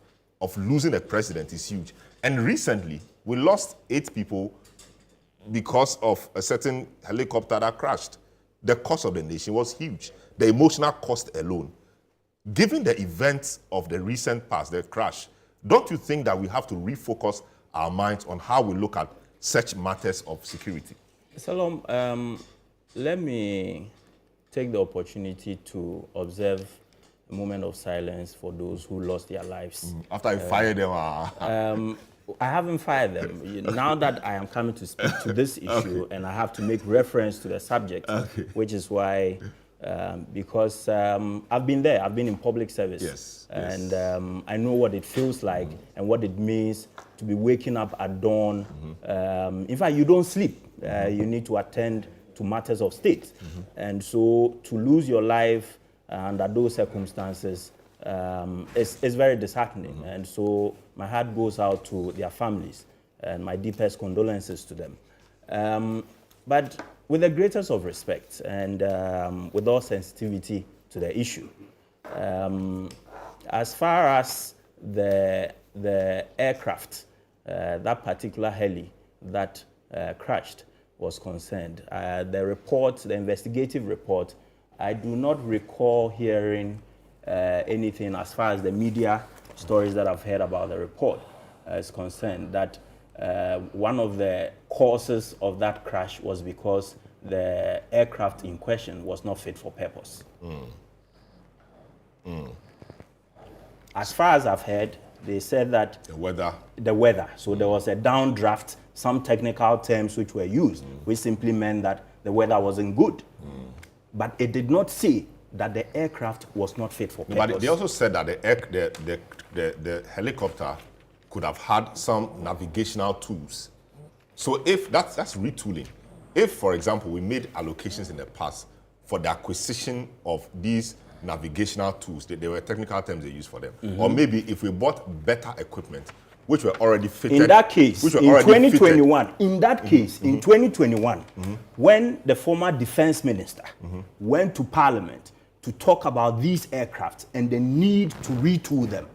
losing a president is huge. And recently, we lost 8 people because of a certain helicopter that crashed. The cost of the nation was huge. The emotional cost alone. Given the events of the recent past, the crash, don't you think that we have to refocus our minds on how we look at such matters of security? Salom, let me take the opportunity to observe a moment of silence for those who lost their lives. After you fired them? I haven't fired them. Now that I am coming to speak to this issue, and I have to make reference to the subject, which is why, because I've been there, I've been in public service, and I know what it feels like and what it means to be waking up at dawn. In fact, you don't sleep. You need to attend to matters of state. And so to lose your life under those circumstances is very disheartening. And so my heart goes out to their families and my deepest condolences to them. But with the greatest of respect and with all sensitivity to the issue, as far as the aircraft that particular heli that crashed was concerned. The report, the investigative report, I do not recall hearing anything as far as the media stories that I've heard about the report is concerned, that one of the causes of that crash was because the aircraft in question was not fit for purpose. As far as I've heard, they said that the weather. So there was a downdraft, some technical terms which were used, which simply meant that the weather wasn't good. But it did not say that the aircraft was not fit for purpose. But they also said that the helicopter could have had some navigational tools. So if that's retooling. If, for example, we made allocations in the past for the acquisition of these navigational tools, there were technical terms they used for them. Or maybe if we bought better equipment, which were already fitted. In that case, in 2021, in that case, in 2021, when the former defense minister went to Parliament to talk about these aircraft and the need to retool them,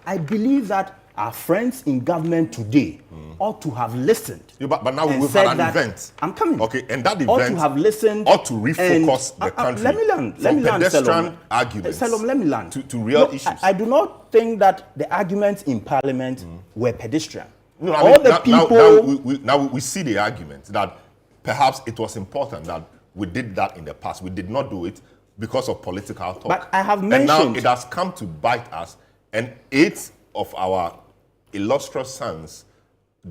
I believe that our friends in government today ought to have listened. Yeah, but now we've had an event. I'm coming. Okay, and that event ought to have listened. Ought to refocus the country. Let me land. From pedestrian arguments. Salom, let me land. To real issues. I do not think that the arguments in Parliament were pedestrian. No, I mean, now we see the argument that perhaps it was important that we did that in the past. We did not do it because of political talk. But I have mentioned. And now it has come to bite us, and 8 of our illustrious sons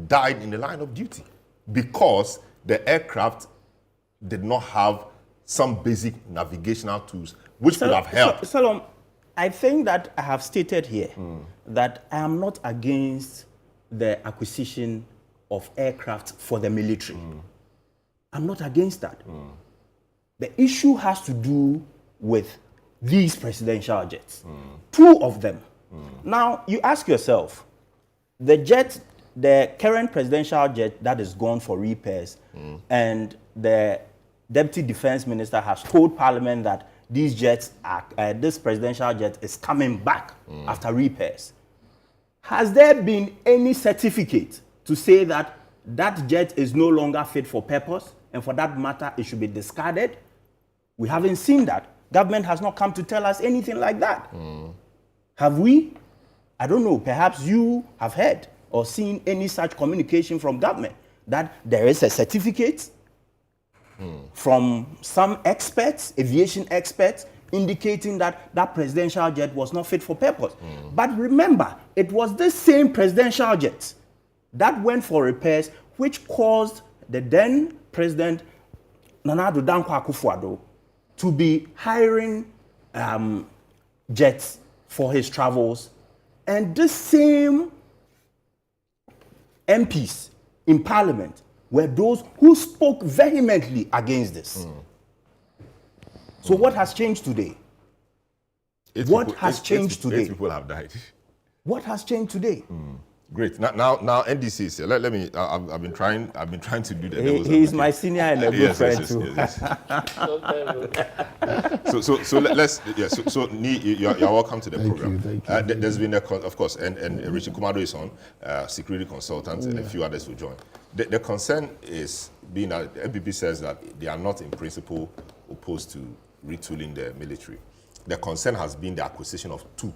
died in the line of duty because the aircraft did not have some basic navigational tools which could have helped. Salom, I think that I have stated here that I am not against the acquisition of aircraft for the military. I'm not against that. The issue has to do with these presidential jets. 2 of them. Now, you ask yourself, the current presidential jet that is gone for repairs, and the deputy defense minister has told Parliament that these jets are, this presidential jet is coming back after repairs. Has there been any certificate to say that that jet is no longer fit for purpose, and for that matter, it should be discarded? We haven't seen that. Government has not come to tell us anything like that. Have we? I don't know. Perhaps you have heard or seen any such communication from government that there is a certificate from some experts, aviation experts, indicating that that presidential jet was not fit for purpose. But remember, it was this same presidential jet that went for repairs, which caused the then president, Nana Addo Dankwa Akufo-Addo, to be hiring jets for his travels. And the same MPs in Parliament were those who spoke vehemently against this. So what has changed today? 8 people have died. What has changed today? Great. Now NDC is here. Let me. I've been trying to do the. He's my senior and a good friend too. Yes. So let's. Yes. So you're welcome to the program. Thank you. There's been of course, and Richard Kumado is on, security consultant, and a few others will join. The concern is being that the MPP says that they are not in principle opposed to retooling the military. The concern has been the acquisition of 2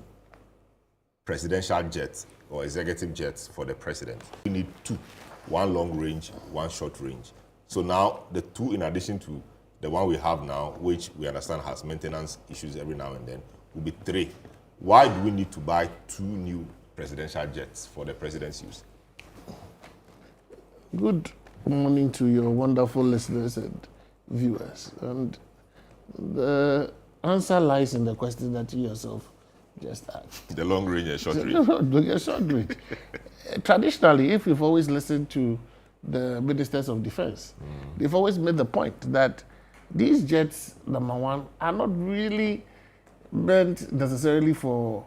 presidential jets or executive jets for the president. We need 2, 1 long range, 1 short range. So now the 2, in addition to the one we have now, which we understand has maintenance issues every now and then, will be 3. Why do we need to buy 2 new presidential jets for the president's use? Good morning to your wonderful listeners and viewers. And the answer lies in the question that you yourself just asked. The long range and short range. The short range. Traditionally, if you've always listened to the ministers of defense, they've always made the point that these jets, number one, are not really meant necessarily for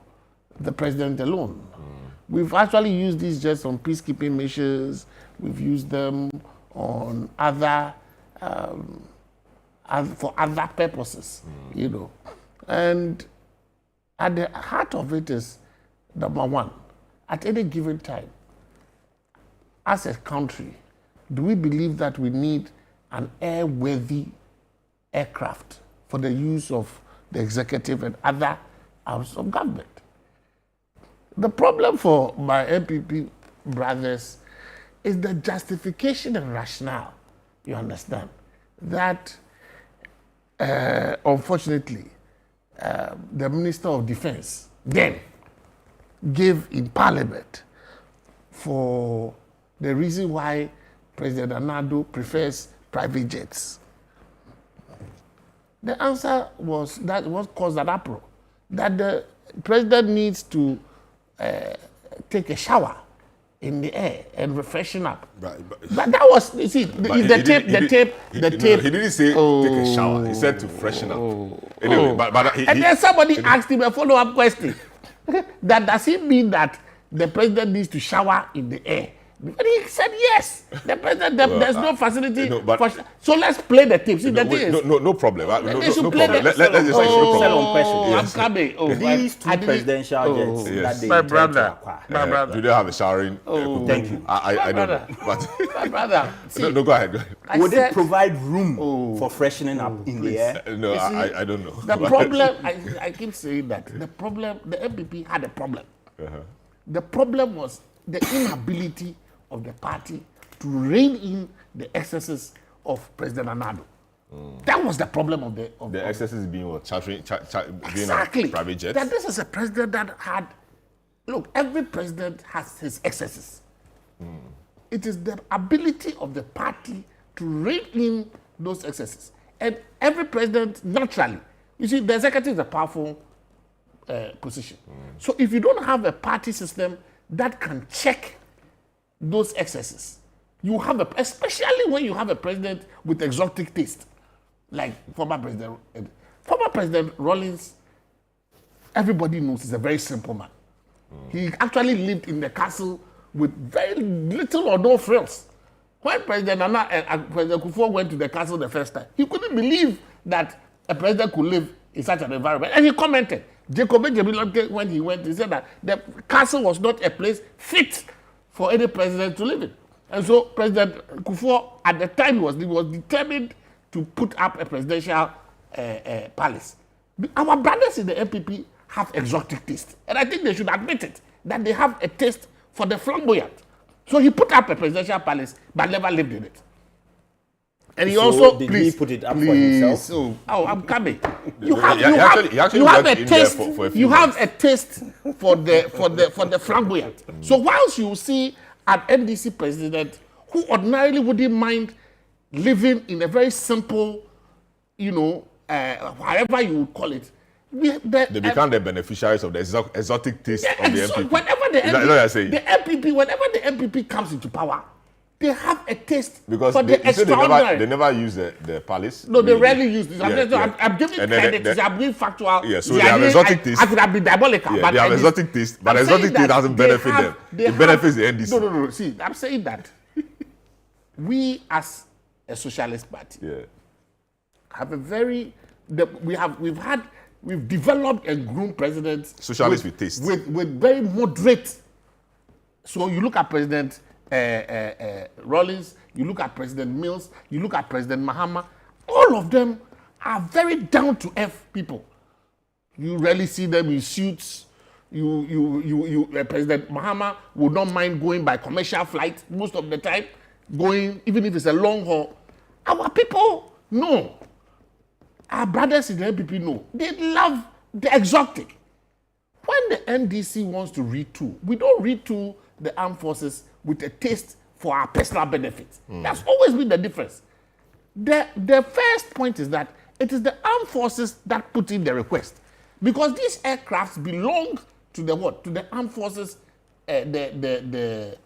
the president alone. We've actually used these jets on peacekeeping missions. We've used them on other for other purposes, you know. And at the heart of it is, number one, at any given time, as a country, do we believe that we need an airworthy aircraft for the use of the executive and other arms of government? The problem for my MPP brothers is the justification and rationale, you understand, that unfortunately the Minister of Defense then gave in Parliament for the reason why President Anado prefers private jets. The answer was that what caused an uproar, that the president needs to take a shower in the air and refreshen up. But that was, you see, the tape. He didn't say take a shower. He said to freshen up. Anyway, and then somebody asked him a follow-up question. That does it mean that the president needs to shower in the air? And he said yes. The president, there's no facility. So let's play the tape. See, no problem. No problem. Let's just I'm coming. These two presidential jets that they my brother. Do they have a showering? Thank you. I don't know. But my brother. See, no, go ahead. Would it provide room for freshening up in the air? No, I don't know. The problem, I keep saying that, the problem, the MPP had a problem. The problem was the inability of the party to rein in the excesses of President Anado. That was the problem of the excesses being what? Exactly. Being private jets? That this is a president that had, look, every president has his excesses. It is the ability of the party to rein in those excesses. And every president, naturally, you see, the executive is a powerful position. So if you don't have a party system that can check those excesses, you have especially when you have a president with exotic taste, like former President Rawlings. Everybody knows he's a very simple man. He actually lived in the castle with very little or no frills. When President Nana and President Kufuor went to the castle the first time, he couldn't believe that a president could live in such an environment. And he commented, Jacob Benjamin, when he went, he said that the castle was not a place fit for any president to live in. And so President Kufuor, at the time, he was determined to put up a presidential palace. Our brothers in the MPP have exotic taste. And I think they should admit it, that they have a taste for the flamboyant. So he put up a presidential palace, but never lived in it. And he also did he put it up for himself? Oh, I'm coming. You have a taste. You have a taste for the flamboyant. So whilst you see an NDC president who ordinarily wouldn't mind living in a very simple, however you would call it, they become the beneficiaries of the exotic taste of the MPP. Whenever the MPP comes into power, they have a taste for the extraordinary. They never use the palace. No, they rarely use this. I'm giving credit. I'm being factual. Yeah, so they have exotic taste. I could have been diabolical. Yeah, they have exotic taste, but exotic taste doesn't benefit them. It benefits the NDC. No. See, I'm saying that we as a socialist party have a very... We've developed and groomed presidents... Socialists with taste. With very moderate... So you look at President... Rawlings, you look at President Mills, you look at President Mahama, all of them are very down-to-earth people. You rarely see them in suits. President Mahama would not mind going by commercial flight most of the time, going, even if it's a long haul. Our people know. Our brothers in the MPP know. They love the exotic. When the NDC wants to retool, we don't retool the armed forces with a taste for our personal benefits. That's always been the difference. The first point is that it is the armed forces that put in the request. Because these aircrafts belong to the what? To the armed forces, the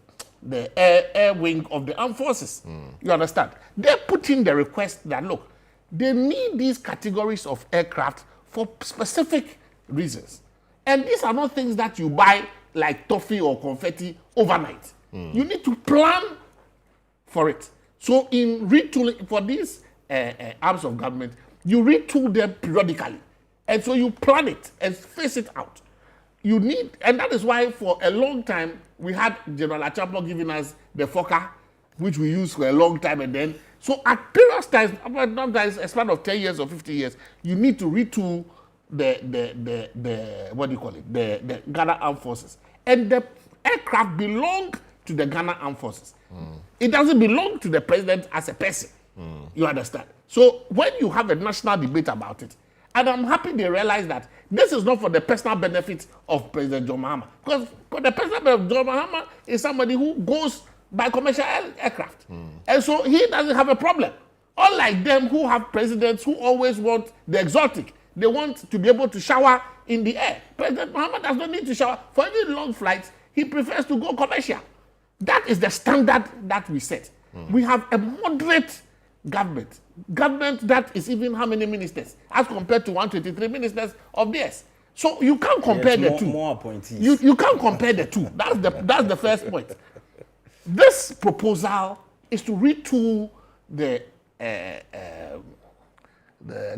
air wing of the armed forces. You understand? They put in the request that, look, they need these categories of aircraft for specific reasons. And these are not things that you buy like toffee or confetti overnight. You need to plan for it. So in retooling for these arms of government, you retool them periodically. And so you plan it and face it out. you need, and that is why for a long time we had General Achapo giving us the Fokker, which we used for a long time, and then so at period times, sometimes a span of 10 years or 50 years, you need to retool the what do you call it, the Ghana Armed Forces, and the aircraft belong to the Ghana Armed Forces. It doesn't belong to the president as a person. You understand? So when you have a national debate about it, and I'm happy they realize that this is not for the personal benefit of President John Mahama, because the personal benefit of John Mahama is somebody who goes by commercial aircraft, and so he doesn't have a problem. Unlike them who have presidents who always want the exotic, they want to be able to shower in the air. President Mahama does not need to shower. For any long flights, he prefers to go commercial. That is the standard that we set. We have a moderate government that is even how many ministers as compared to 123 ministers of theirs. So you can't compare the two. More appointees. You can't compare the two. That's the first point. This proposal is to retool the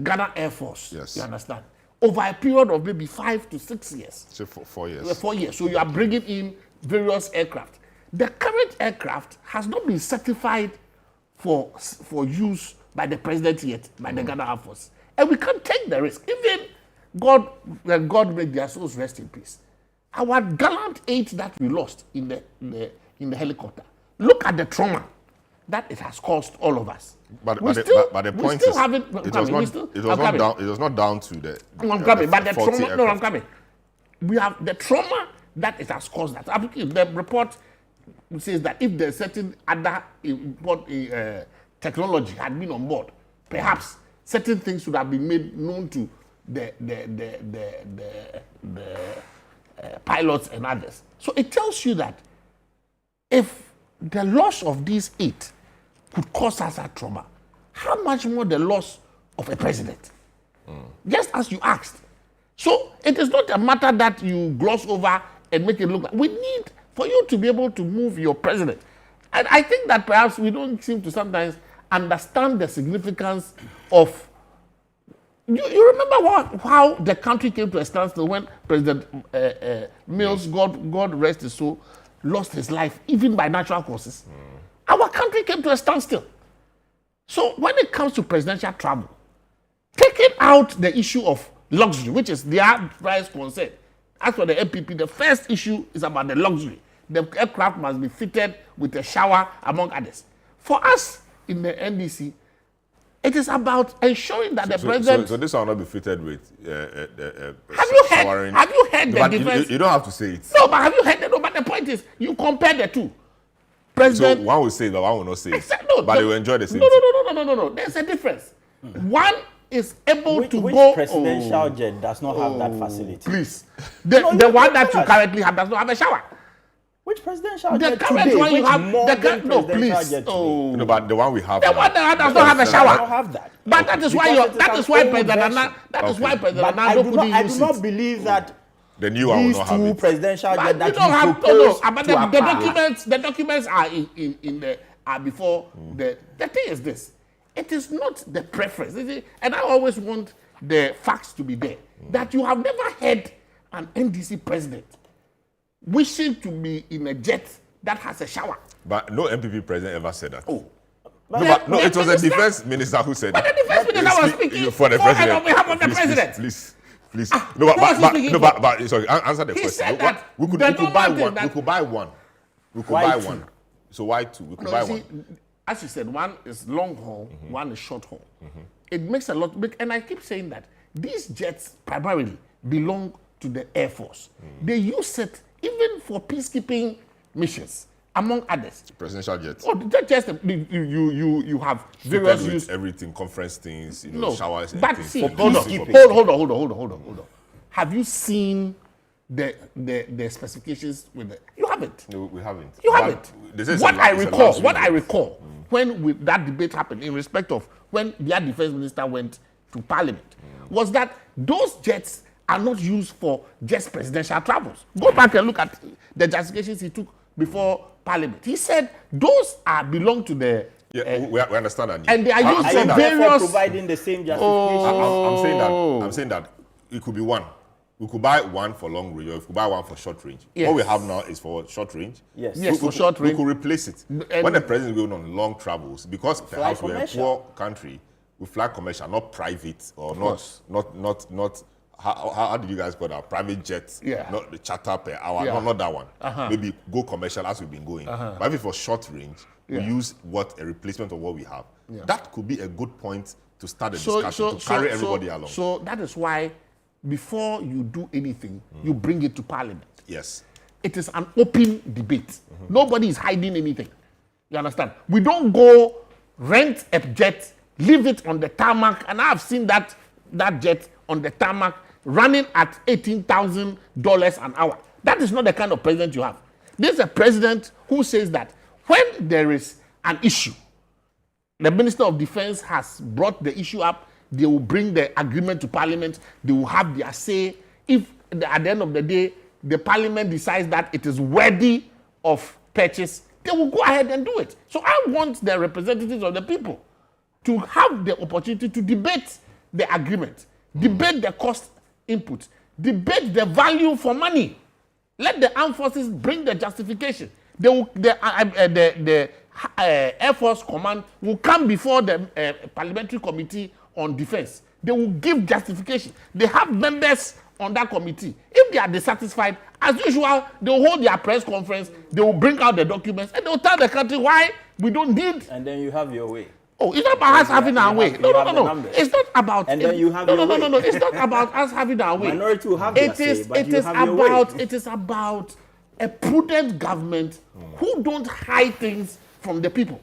Ghana Air Force. Yes. You understand? Over a period of maybe 5 to 6 years. So 4 years. 4 years. So you are bringing in various aircraft. The current aircraft has not been certified for use by the president yet, by the Ghana Air Force. And we can't take the risk. Even God make their souls rest in peace. Our gallant 8 that we lost in the helicopter. Look at the trauma that it has caused all of us. But the point is, it was not down to the. I'm coming, but the trauma. aircraft. No, I'm coming. We have the trauma that it has caused. That the report says that if there's certain other technology had been on board, perhaps certain things would have been made known to the pilots and others. So it tells you that if the loss of these 8 could cause us a trauma, how much more the loss of a president? Just as you asked. So it is not a matter that you gloss over and make it look like. We need for you to be able to move your president. And I think that perhaps we don't seem to sometimes understand the significance of. You remember how the country came to a standstill when President Mills, God rest his soul, lost his life, even by natural causes. Our country came to a standstill. So when it comes to presidential travel, taking out the issue of luxury, which is their price concern, as for the MPP, the first issue is about the luxury. The aircraft must be fitted with a shower, among others. For us in the NDC, it is about ensuring that the president. So this will not be fitted with. Have you heard the difference? You don't have to say it. No, but have you heard it? No, but the point is, you compare the two. President. So one will say that, one will not say it. No, but they will enjoy the same. No. There's a difference. One is able to which go. Presidential jet does not have that facility? Please, the one that you currently have does not have a shower. Which presidential The jet current today? one you Which have, modern no, presidential please. jet today? No, but the one we have. The one that does not have a I shower. don't have that. But that is why President But Nando couldn't I use do not it. believe that The new one will these not have two it. presidential But jets you that don't you have propose but to the acquire. documents are in the before the thing is this. It is not the preference, is it? And I always want the facts to be there. That you have never had an NDC president wishing to be in a jet that has a shower. But no MPP president ever said that. Oh. No, it was a defense minister who said But that. the defense minister was speaking for the president. on behalf of the president. Please. Sorry, answer the He question. said that We could the buy normal one. thing We could buy one. We could Why buy two? one. So why 2? We could No, buy you see, one. as you said, one is long haul, one is short haul. It makes a lot, and I keep saying that these jets primarily belong to the Air Force. They use it even for peacekeeping missions, among others. Presidential jet. Oh, just you have various Fitted with use. everything, conference things, No, showers and but things. see, For hold on. Have you seen the specifications with the? You haven't. No, we haven't. You But haven't. this is What a I luxury recall, when that debate happened in respect of when their defense minister went to parliament, was that those jets are not used for just presidential travels. Go back and look at the justifications he took before parliament. He said those belong to the. Yeah, we understand that. And they are used Are for you therefore various. providing the same justification? I'm saying that it could be one. we could buy one for long range, or we could buy one for short range. Yes. What we have now is for short range. Yes. Yes, for short range. We could replace it. And when the president is going on long travels, because perhaps we're a commercial. poor country, we fly commercial, not private, or not. How did you guys call that? Private jets, Yeah. not the charter per hour, Yeah. not that one. Maybe go commercial as we've been going. But if it's for short range, we use a replacement of what we have. That could be a good point to start a discussion to carry everybody along. So that is why, before you do anything, you bring it to Parliament. Yes. It is an open debate. Nobody is hiding anything. You understand? We don't go rent a jet, leave it on the tarmac, and I've seen that jet on the tarmac running at $18,000 an hour. That is not the kind of president you have. This is a president who says that when there is an issue, the Minister of Defense has brought the issue up, they will bring the agreement to Parliament, they will have their say. If at the end of the day, the Parliament decides that it is worthy of purchase, they will go ahead and do it. So I want the representatives of the people to have the opportunity to debate the agreement, debate the cost input, debate the value for money. Let the armed forces bring the justification. The Air Force Command will come before the Parliamentary Committee on Defense. They will give justification. They have members on that committee. If they are dissatisfied, as usual, they will hold their press conference, they will bring out the documents, and they will tell the country why we don't need. And then you have your way. Oh, it's not about us having our way. No. It's not about. And then you have your way. No. It's not about us having our way. Minority will have their say, but you have your way. It is about a prudent government who don't hide things from the people.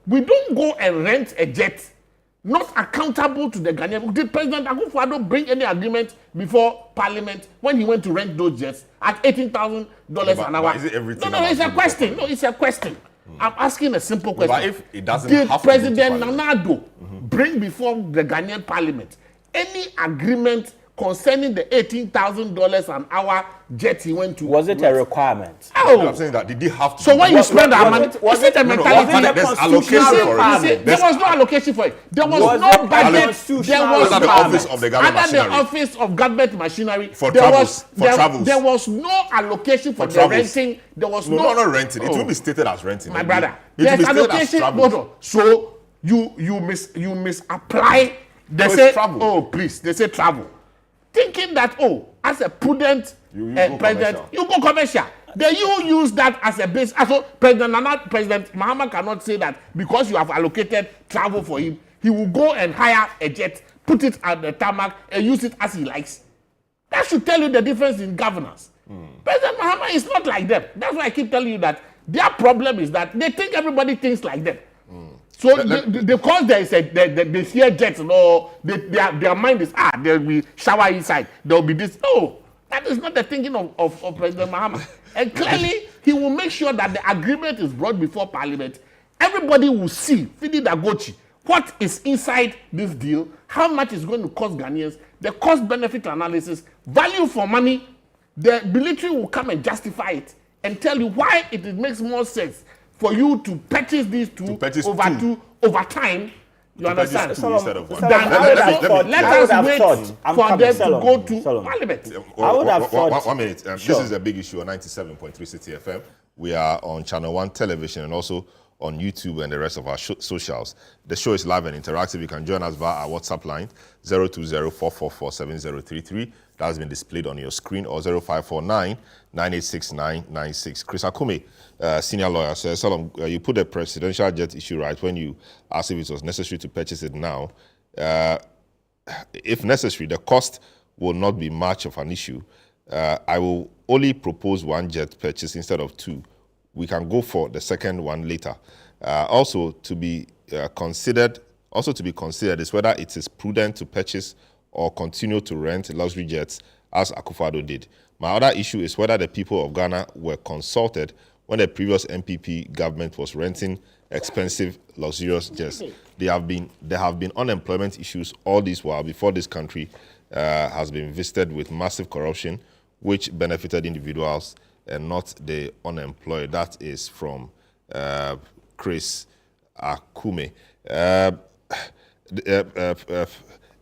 We don't go and rent a jet, not accountable to the Ghanaian. Did President Akufo-Addo bring any agreement before Parliament when he went to rent those jets at $18,000 an hour? But is it everything? No, it's a question. No, it's a question. I'm asking a simple question. But if it doesn't Did have to President go to Nana Addo bring before the Ghanaian Parliament any agreement concerning the $18,000 an hour jet he went to? Was it a requirement? Oh. I'm saying that did he have to? So when you spend our money, was is it a no, mentality? there's allocation for it. There was no allocation for it. There was Was no it budget. constitutional There was Under the office of the government under the machinery. office of government machinery. For there travels, was, there, travels. There was no allocation for the travels. renting. There was No, no. not renting. It Oh. will be stated as renting. My brother, It will there's be stated as allocation. travels. No. So you misapply. They it's say travel. oh please. They say travel, thinking that as a prudent You go president, commercial. you go commercial. Then you use that as a base. So President Mahama cannot say that because you have allocated travel for him, he will go and hire a jet, put it at the tarmac, and use it as he likes. That should tell you the difference in governance. President Mahama is not like them. That's why I keep telling you that their problem is that they think everybody thinks like them. So because there is they hear jets, their mind is there will be shower inside, there will be this. No, that is not the thinking of President Mahama. And clearly, he will make sure that the agreement is brought before Parliament. Everybody will see, Fidi Dagochi, what is inside this deal, how much is going to cost Ghanaians, the cost-benefit analysis, value for money. The military will come and justify it and tell you why it makes more sense for you to purchase these two over time. You understand? Two instead of one. Let us wait for them to go to Parliament. I would have thought. 1 minute. This is a big issue on 97.3 City FM. We are on ChannelOne television and also on YouTube and the rest of our socials. The show is live and interactive. You can join us via our WhatsApp line 020-444-7033. That has been displayed on your screen, or 0549-986996. Chris Akume, senior lawyer, says, Solomon, you put the presidential jet issue right when you asked if it was necessary to purchase it now. If necessary, the cost will not be much of an issue. I will only propose one jet purchase instead of two. We can go for the second one later. Also to be considered is whether it is prudent to purchase or continue to rent luxury jets as Akufo-Addo did. My other issue is whether the people of Ghana were consulted when the previous MPP government was renting expensive, luxurious jets. There have been unemployment issues all this while before this country has been visited with massive corruption, which benefited individuals and not the unemployed. That is from Chris Akume.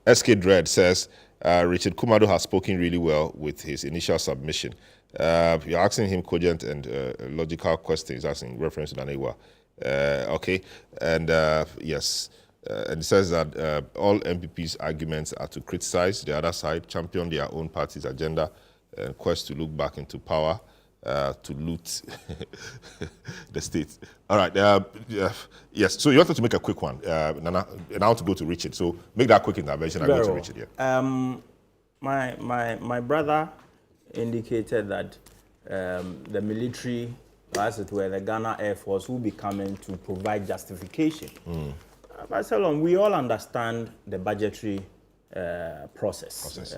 SK Dread says, Richard Kumado has spoken really well with his initial submission. You're asking him cogent and logical questions, asking reference to Nanewa. Okay, and yes, and it says that all MPP's arguments are to criticize the other side, champion their own party's agenda, and quest to look back into power, to loot the state. All right, yes, so you wanted to make a quick one, Nana, and I want to go to Richard, so make that quick intervention. I go to Richard, yeah. My brother indicated that the military, as it were, the Ghana Air Force, will be coming to provide justification. Barcelona, we all understand the budgetary process.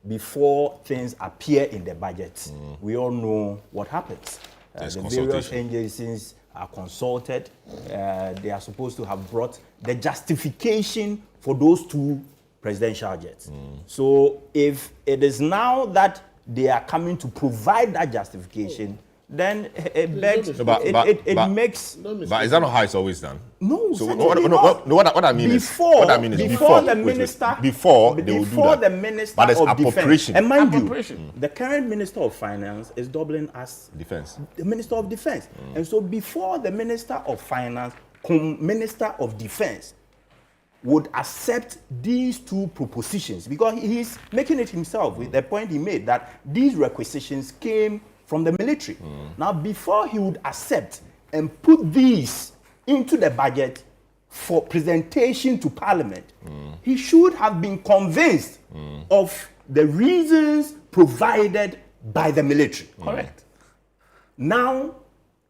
Before things appear in the budget, we all know what happens. The various agencies are consulted. They are supposed to have brought the justification for those 2 presidential jets. So if it is now that they are coming to provide that justification, then it begs, it makes... But is that not how it's always done? No, so what I mean before, is before the minister, before they will do that. The minister but of defense, and mind you, the current minister of finance is doubling as defense, the minister of defense, and so before the minister of finance, minister of defense would accept these 2 propositions, because he's making it himself with the point he made that these requisitions came from the military. Now, before he would accept and put these into the budget for presentation to Parliament, he should have been convinced of the reasons provided by the military. Correct. Now,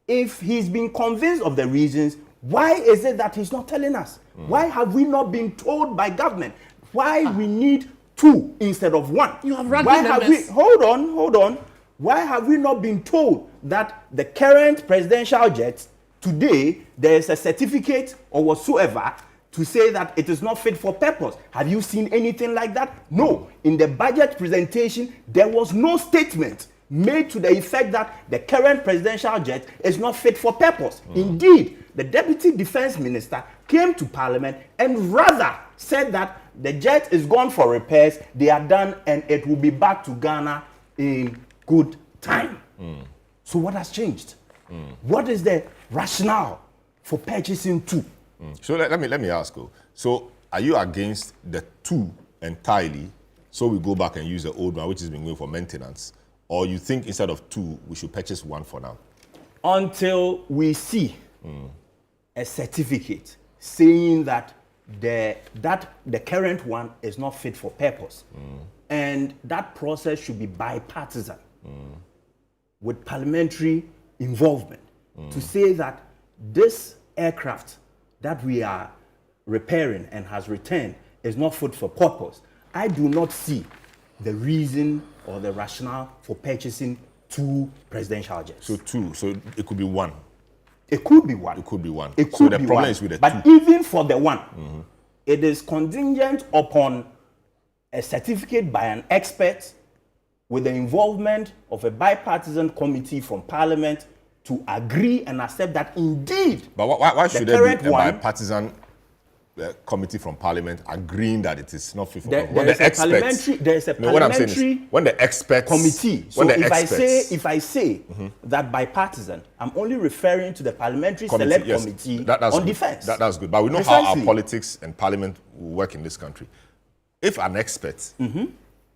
if he's been convinced of the reasons, why is it that he's not telling us? Why have we not been told by government why we need 2 instead of 1? You have ranking numbers. Hold on. Why have we not been told that the current presidential jet, today, there is a certificate or whatsoever to say that it is not fit for purpose? Have you seen anything like that? No. In the budget presentation, there was no statement made to the effect that the current presidential jet is not fit for purpose. Indeed, the Deputy Defense Minister came to Parliament and rather said that the jet is gone for repairs, they are done, and it will be back to Ghana in good time. So what has changed? What is the rationale for purchasing 2? So let me ask you. So are you against the 2 entirely, so we go back and use the old one, which has been going for maintenance? Or you think instead of 2, we should purchase 1 for now? Until we see a certificate saying that the current one is not fit for purpose. And that process should be bipartisan with parliamentary involvement to say that this aircraft that we are repairing and has returned is not fit for purpose. I do not see the reason or the rationale for purchasing 2 presidential jets. So 2, so it could be 1. It could be 1. It could be 1. It could so the be problem 1. is with the 2. But even for the 1, it is contingent upon a certificate by an expert with the involvement of a bipartisan committee from Parliament to agree and accept that indeed. But why should there be a bipartisan committee from Parliament agreeing that it is not fit for purpose? There is a parliamentary when the experts committee. So if I say that bipartisan, I'm only referring to the parliamentary select committee on defense. That's good. But we know how our politics and Parliament work in this country. If an expert,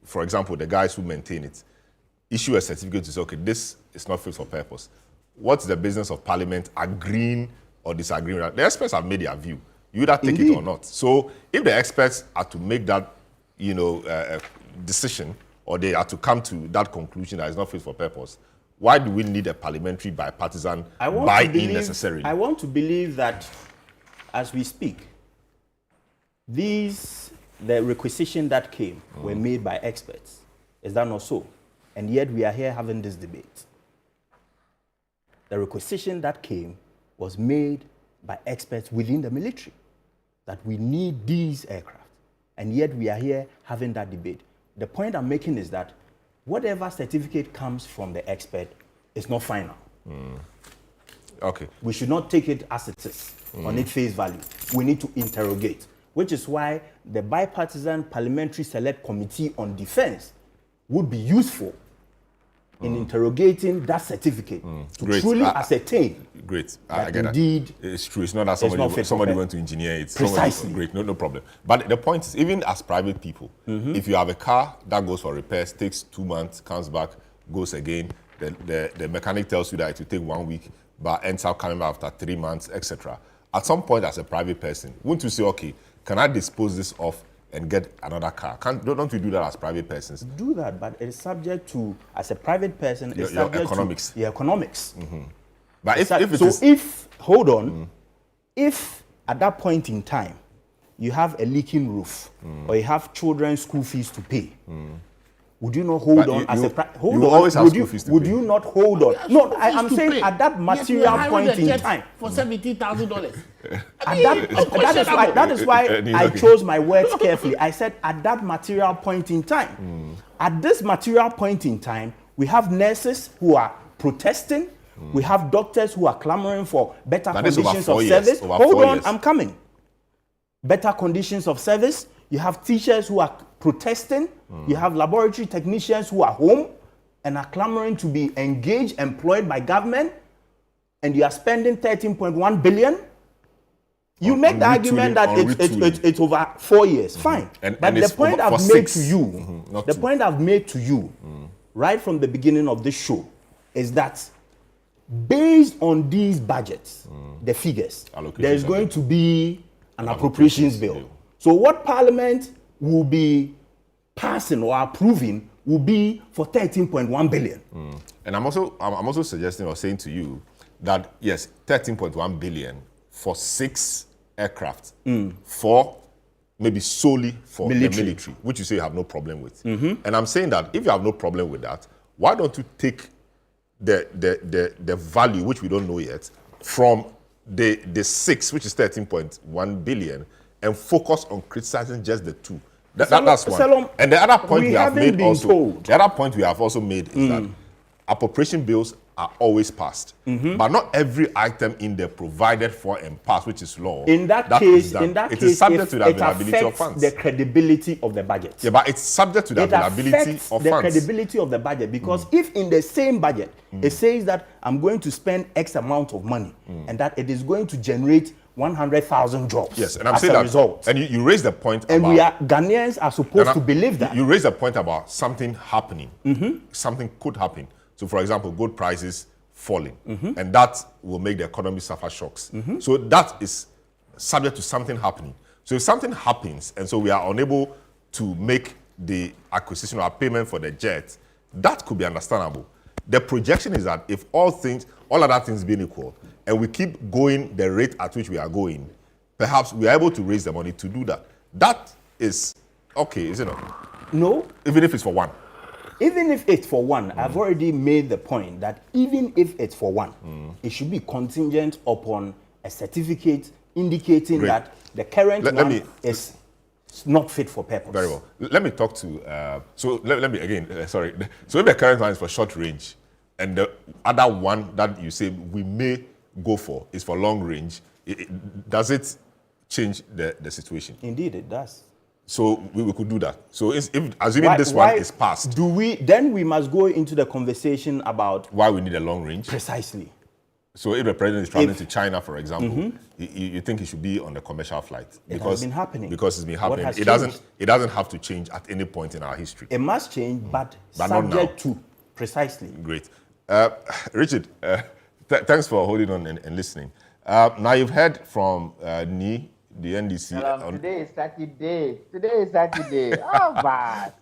for example, the guys who maintain it, issue a certificate to say, okay, this is not fit for purpose, what's the business of Parliament agreeing or disagreeing? The experts have made their view. You either take it or not. So if the experts are to make that, decision, or they are to come to that conclusion that is not fit for purpose, why do we need a parliamentary bipartisan buy-in necessarily? I want to believe that as we speak, the requisition that came were made by experts. Is that not so? And yet we are here having this debate. The requisition that came was made by experts within the military that we need these aircraft. And yet we are here having that debate. The point I'm making is that whatever certificate comes from the expert is not final. Okay. We should not take it as it is, on its face value. We need to interrogate. which is why the bipartisan parliamentary select committee on defense would be useful in interrogating that certificate to truly ascertain I get indeed that. It's true. It's not that somebody went to engineer it. Precisely. Great, no problem. But the point is, even as private people, if you have a car that goes for repairs, takes 2 months, comes back, goes again, the mechanic tells you that it will take 1 week, but ends up coming back after 3 months, etc. At some point, as a private person, wouldn't you say, okay, can I dispose this off and get another car? Don't we do that as private persons? Do that, but it's subject to, as a private person, it's your subject economics. to the economics. But if at that point in time you have a leaking roof or you have children's school fees to pay, would you not hold on as a would you not hold on? No, I'm saying at that material point in time for $70,000. that is why I chose my words carefully. I said at that material point in time. At this material point in time, we have nurses who are protesting. We have doctors who are clamoring for better conditions of service. Hold on, I'm coming. Better conditions of service. You have teachers who are protesting. You have laboratory technicians who are home and are clamoring to be engaged, employed by government. And you are spending 13.1 billion. You make the argument that it's over 4 years. Fine. But the point I've made to you, the point I've made to you right from the beginning of this show is that based on these budgets, the figures, there is going to be an appropriations bill. So what Parliament will be passing or approving will be for 13.1 billion. And I'm also suggesting or saying to you that yes, 13.1 billion for 6 aircraft for maybe solely for the military, which you say you have no problem with. And I'm saying that if you have no problem with that, why don't you take the value, which we don't know yet, from the 6, which is 13.1 billion, and focus on criticizing just the 2. That's one. And the other point we have made also made is that appropriation bills are always passed, but not every item in there provided for and passed, which is law. In that case, it is subject to the availability of funds. The credibility of the budget. Yeah, but it's subject to the availability of funds. The credibility of the budget, because if in the same budget it says that I'm going to spend X amount of money and that it is going to generate 100,000 jobs. Yes, and I'm saying that. Result. And you raise the point and about, Ghanaians are supposed to believe that. You raise the point about something happening. Something could happen. So, for example, gold prices falling, and that will make the economy suffer shocks. So that is subject to something happening. So if something happens, and so we are unable to make the acquisition or payment for the jet, that could be understandable. The projection is that if all other things being equal, and we keep going the rate at which we are going, perhaps we are able to raise the money to do that. That is okay, is it not? No. Even if it's for one. Even if it's for one, I've already made the point that even if it's for one, it should be contingent upon a certificate indicating that the current one is not fit for purpose. Very well. Let me talk to, let me again, sorry. So if the current one is for short range, and the other one that you say we may go for is for long range, does it change the situation? Indeed, it does. So we could do that. So if assuming this one is passed, then we must go into the conversation about why we need a long range. Precisely. So if the president is traveling to China, for example, you think he should be on the commercial flight? It has been happening. Because it's been happening. It doesn't have to change at any point in our history. It must change, but subject to. Precisely. Great. Richard, thanks for holding on and listening. Now you've heard from Ni, the NDC. Today is Saturday. Oh, man.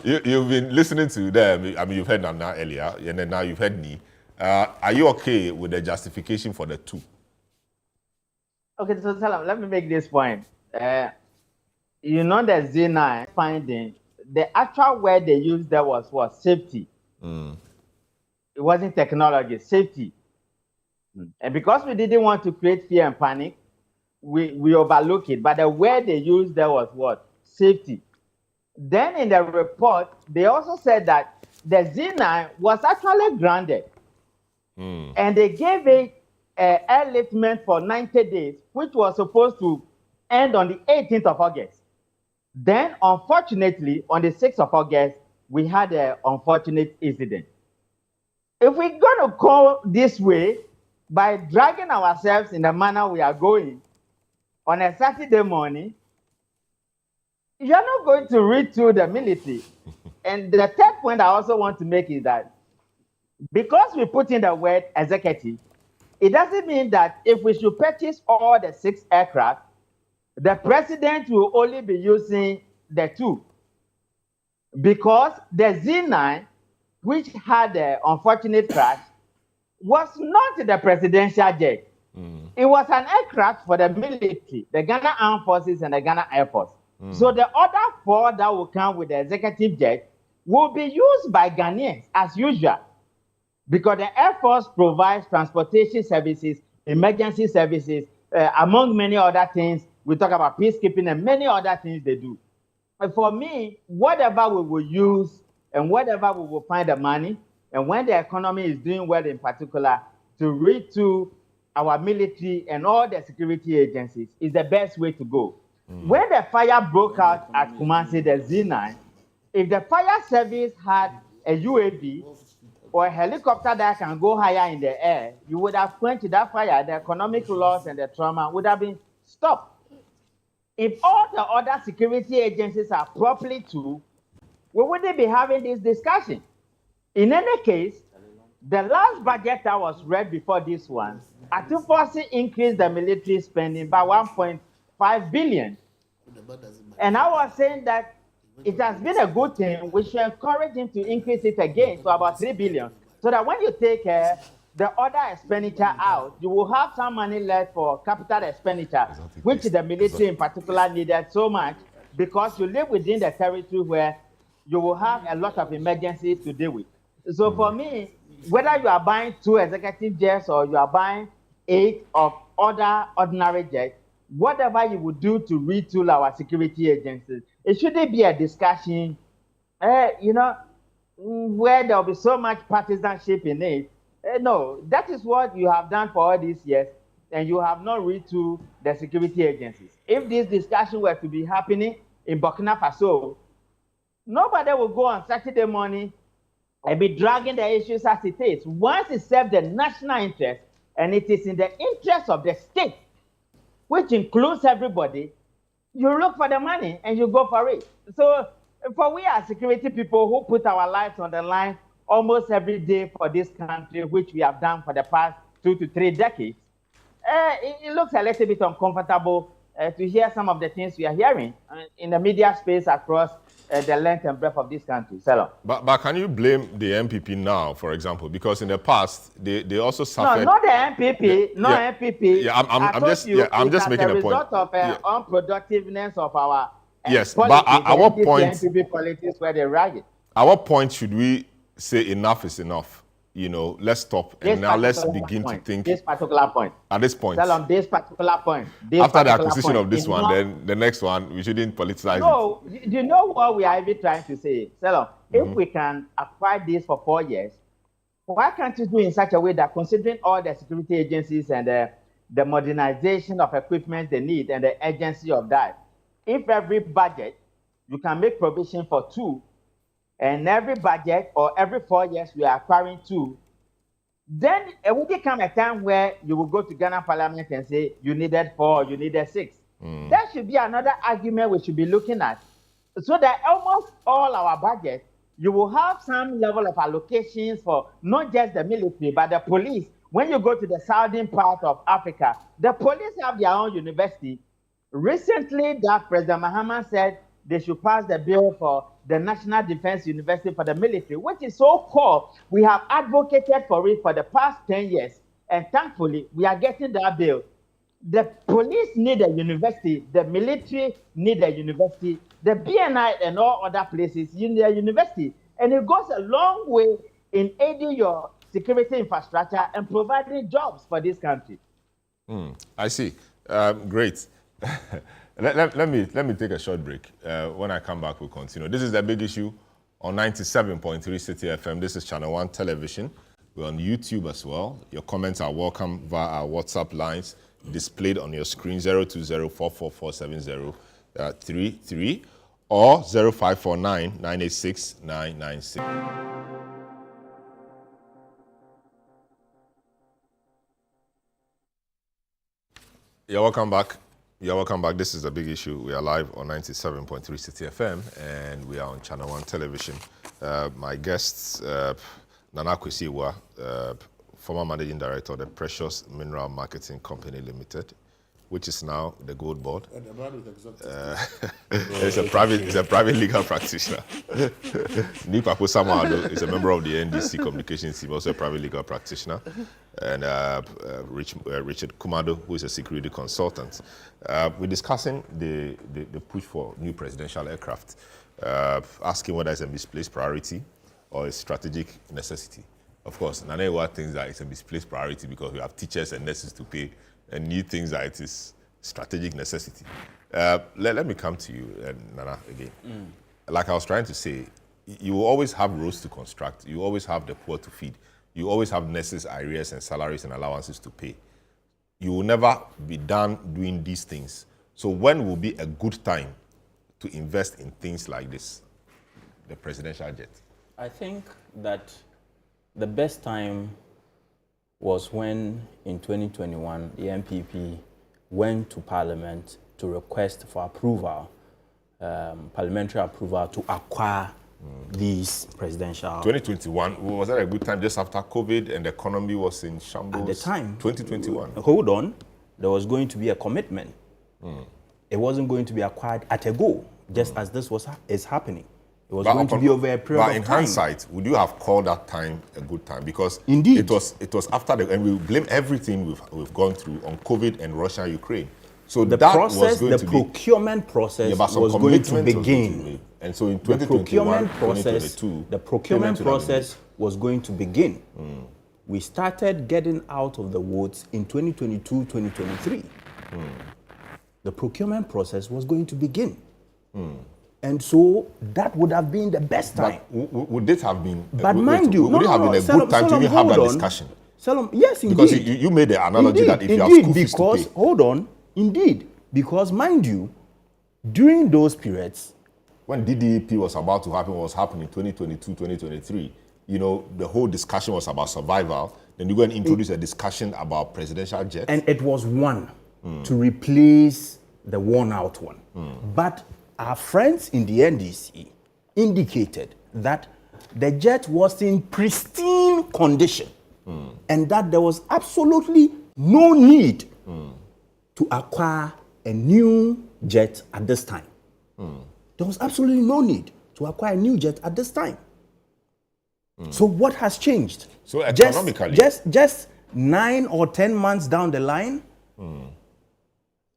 You've been listening to them. I mean, you've heard them now earlier, and then now you've heard Ni. Are you okay with the justification for the 2? Okay, so Salam, let me make this point. You know the Z9 finding, the actual word they used there was what? Safety. It wasn't technology, safety. And because we didn't want to create fear and panic, we overlook it. But the word they used there was what? Safety. Then in the report, they also said that the Z9 was actually grounded. And they gave it airliftment for 90 days, which was supposed to end on the 18th of August. Then, unfortunately, on the 6th of August, we had an unfortunate incident. If we're going to go this way, by dragging ourselves in the manner we are going on a Saturday morning, you're not going to read through the military. And the third point I also want to make is that because we put in the word executive, it doesn't mean that if we should purchase all the 6 aircraft, the president will only be using the 2. Because the Z9, which had the unfortunate crash, was not the presidential jet. It was an aircraft for the military, the Ghana Armed Forces and the Ghana Air Force. So the other 4 that will come with the executive jet will be used by Ghanaians as usual, because the Air Force provides transportation services, emergency services, among many other things. We talk about peacekeeping and many other things they do. And for me, whatever we will use and whatever we will find the money, and when the economy is doing well in particular, to read to our military and all the security agencies is the best way to go. When the fire broke out at Kumasi, the Z9, if the fire service had a UAV or a helicopter that can go higher in the air, you would have quenched that fire. The economic loss and the trauma would have been stopped. If all the other security agencies are properly too, we wouldn't be having this discussion. In any case, the last budget that was read before this one, Atufosi increased the military spending by 1.5 billion. And I was saying that it has been a good thing. We should encourage him to increase it again to about 3 billion. So that when you take the other expenditure out, you will have some money left for capital expenditure, which the military in particular needed so much, because you live within the territory where you will have a lot of emergencies to deal with. So for me, whether you are buying 2 executive jets or you are buying 8 of other ordinary jets, whatever you would do to retool our security agencies, it shouldn't be a discussion, where there will be so much partisanship in it. No, that is what you have done for all these years, and you have not retooled the security agencies. If this discussion were to be happening in Burkina Faso, nobody will go on Saturday morning and be dragging the issues as it is. Once it serves the national interest, and it is in the interest of the state, which includes everybody, you look for the money and you go for it. So for we as security people who put our lives on the line almost every day for this country, which we have done for the past 2 to 3 decades, it looks a little bit uncomfortable to hear some of the things we are hearing in the media space across the length and breadth of this country. But can you blame the MPP now, for example? Because in the past, they also suffered... No, not the MPP. MPP. Yeah, I'm just making a point. As a result of unproductiveness of our yes, politics, but at what point... MPP politics where they rag it. At what point should we say enough is enough? You know, let's stop and now let's begin to think. This particular point. At this point. On this particular point. After the acquisition of this one, then the next one, we shouldn't politicize it. No, do you know what we are even trying to say? If we can acquire this for 4 years, why can't you do in such a way that considering all the security agencies and the modernization of equipment they need and the urgency of that, if every budget, you can make provision for 2, and every budget or every 4 years we are acquiring 2, then it will become a time where you will go to Ghana Parliament and say you needed 4, you needed 6. That should be another argument we should be looking at, so that almost all our budget, you will have some level of allocations for not just the military, but the police. When you go to the southern part of Africa, the police have their own university. Recently, that President Mahama said they should pass the bill for the National Defense University for the military, which is so core. We have advocated for it for the past 10 years, and thankfully, we are getting that bill. The police need a university, the military need a university, the BNI and all other places need a university, and it goes a long way in aiding your security infrastructure and providing jobs for this country. I see. Great. Let me take a short break. When I come back, we'll continue. This is the big issue on 97.3 City FM. This is Channel One Television. We're on YouTube as well. Your comments are welcome via our WhatsApp lines displayed on your screen, 020-444-7033 or 0549-986-996. You're welcome back. You're welcome back. This is a big issue. We are live on 97.3 City FM, and we are on Channel One Television. My guests, Nana Kwesiwa, former managing director of the Precious Mineral Marketing Company Limited, which is now the Gold Board. And the man with exotic. It's a private legal practitioner. Nipapo Samado is a member of the NDC communications team, also a private legal practitioner. And Richard Kumado, who is a security consultant. We're discussing the push for new presidential aircraft, asking whether it's a misplaced priority or a strategic necessity. Of course, Nanewa thinks that it's a misplaced priority because we have teachers and nurses to pay, and new things that it is strategic necessity. Let me come to you, Nana, again. Like I was trying to say, you will always have roads to construct. You always have the poor to feed. You always have nurses' arrears and salaries and allowances to pay. You will never be done doing these things. So when will be a good time to invest in things like this, the presidential jet? I think that the best time was when, in 2021, the MPP went to Parliament to request for approval, parliamentary approval to acquire these presidential... 2021, was that a good time just after COVID and the economy was in shambles? At the time... 2021. Hold on. There was going to be a commitment. It wasn't going to be acquired at a go, just as this is happening. It was going to be over a period of time. But in hindsight, would you have called that time a good time? Because indeed, it was after the... And we blame everything we've gone through on COVID and Russia and Ukraine. So the that process, was going the to procurement process was going to begin. And so in 2021, the procurement process was going to begin. We started getting out of the woods in 2022, 2023. The procurement process was going to begin. And so that would have been the best time. But would it have been... But mind you... Would it have been a good time to even have that discussion? Yes, indeed. Because you made the analogy that if you have school fees to pay... Hold on. Indeed. Because mind you, during those periods... When DDEP was about to happen, was happening 2022, 2023, you know, the whole discussion was about survival. Then you go and introduce a discussion about presidential jets. And it was one to replace the worn-out one. But our friends in the NDC indicated that the jet was in pristine condition and that there was absolutely no need to acquire a new jet at this time. There was absolutely no need to acquire a new jet at this time. So what has changed? So economically... Just 9 or 10 months down the line,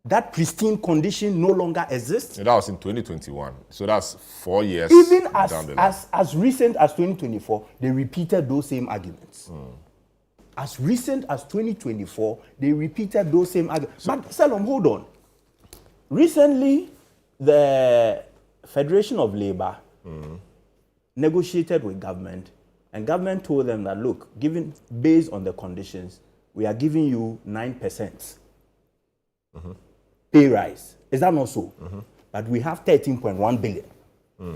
that pristine condition no longer exists. And that was in 2021. So that's 4 years even down the line. as recent as 2024, they repeated those same arguments. As recent as 2024, they repeated those same arguments. But Salom, hold on. Recently, the Federation of Labour negotiated with government, and government told them that, look, based on the conditions, we are giving you 9% pay rise. Is that not so? But we have 13.1 billion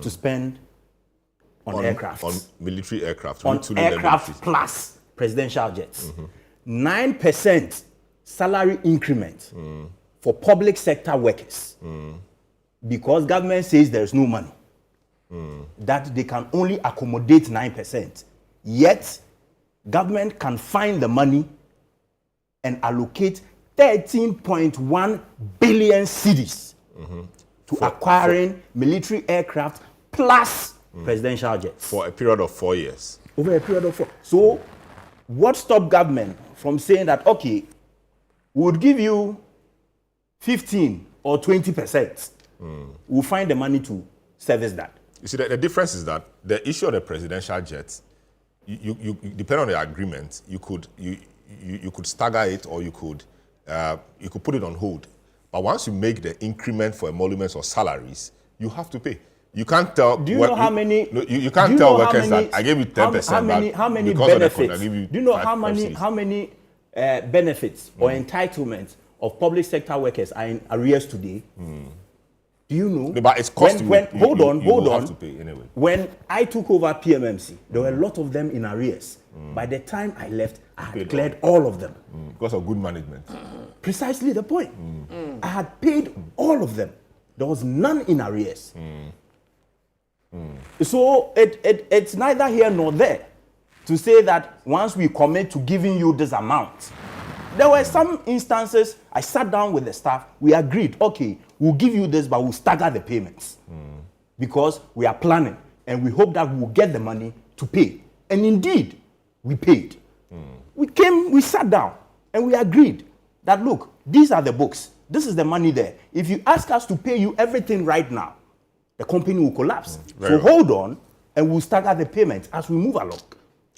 to spend on aircraft. On military aircraft. On aircraft plus presidential jets. 9% salary increment for public sector workers. Because government says there's no money. That they can only accommodate 9%. Yet, government can find the money and allocate 13.1 billion cedis to acquiring military aircraft plus presidential jets. For a period of 4 years. Over a period of 4. So, what stopped government from saying that, okay, we would give you 15 or 20%. We'll find the money to service that. You see, the difference is that the issue of the presidential jets, you depend on the agreement, you could stagger it, or you could put it on hold. But once you make the increment for emoluments or salaries, you have to pay. You can't tell. Do you know how many? No, you can't do you tell know how workers many- that I gave you 10%. How many because of the benefits? code, I give you Do you know 5%. how many benefits or entitlements of public sector workers are in arrears today? Do you know? No, but it's costing. Hold on. Have to pay anyway. When I took over PMMC, there were a lot of them in arrears. By the time I left, I had cleared all of them. Because of good management. Precisely the point. I had paid all of them. There was none in arrears. So it's neither here nor there to say that once we commit to giving you this amount. There were some instances, I sat down with the staff, we agreed, okay, we'll give you this, but we'll stagger the payments. Because we are planning, and we hope that we'll get the money to pay. And indeed, we paid. We sat down, and we agreed that, look, these are the books. This is the money there. If you ask us to pay you everything right now, the company will collapse. So hold on, and we'll stagger the payments as we move along.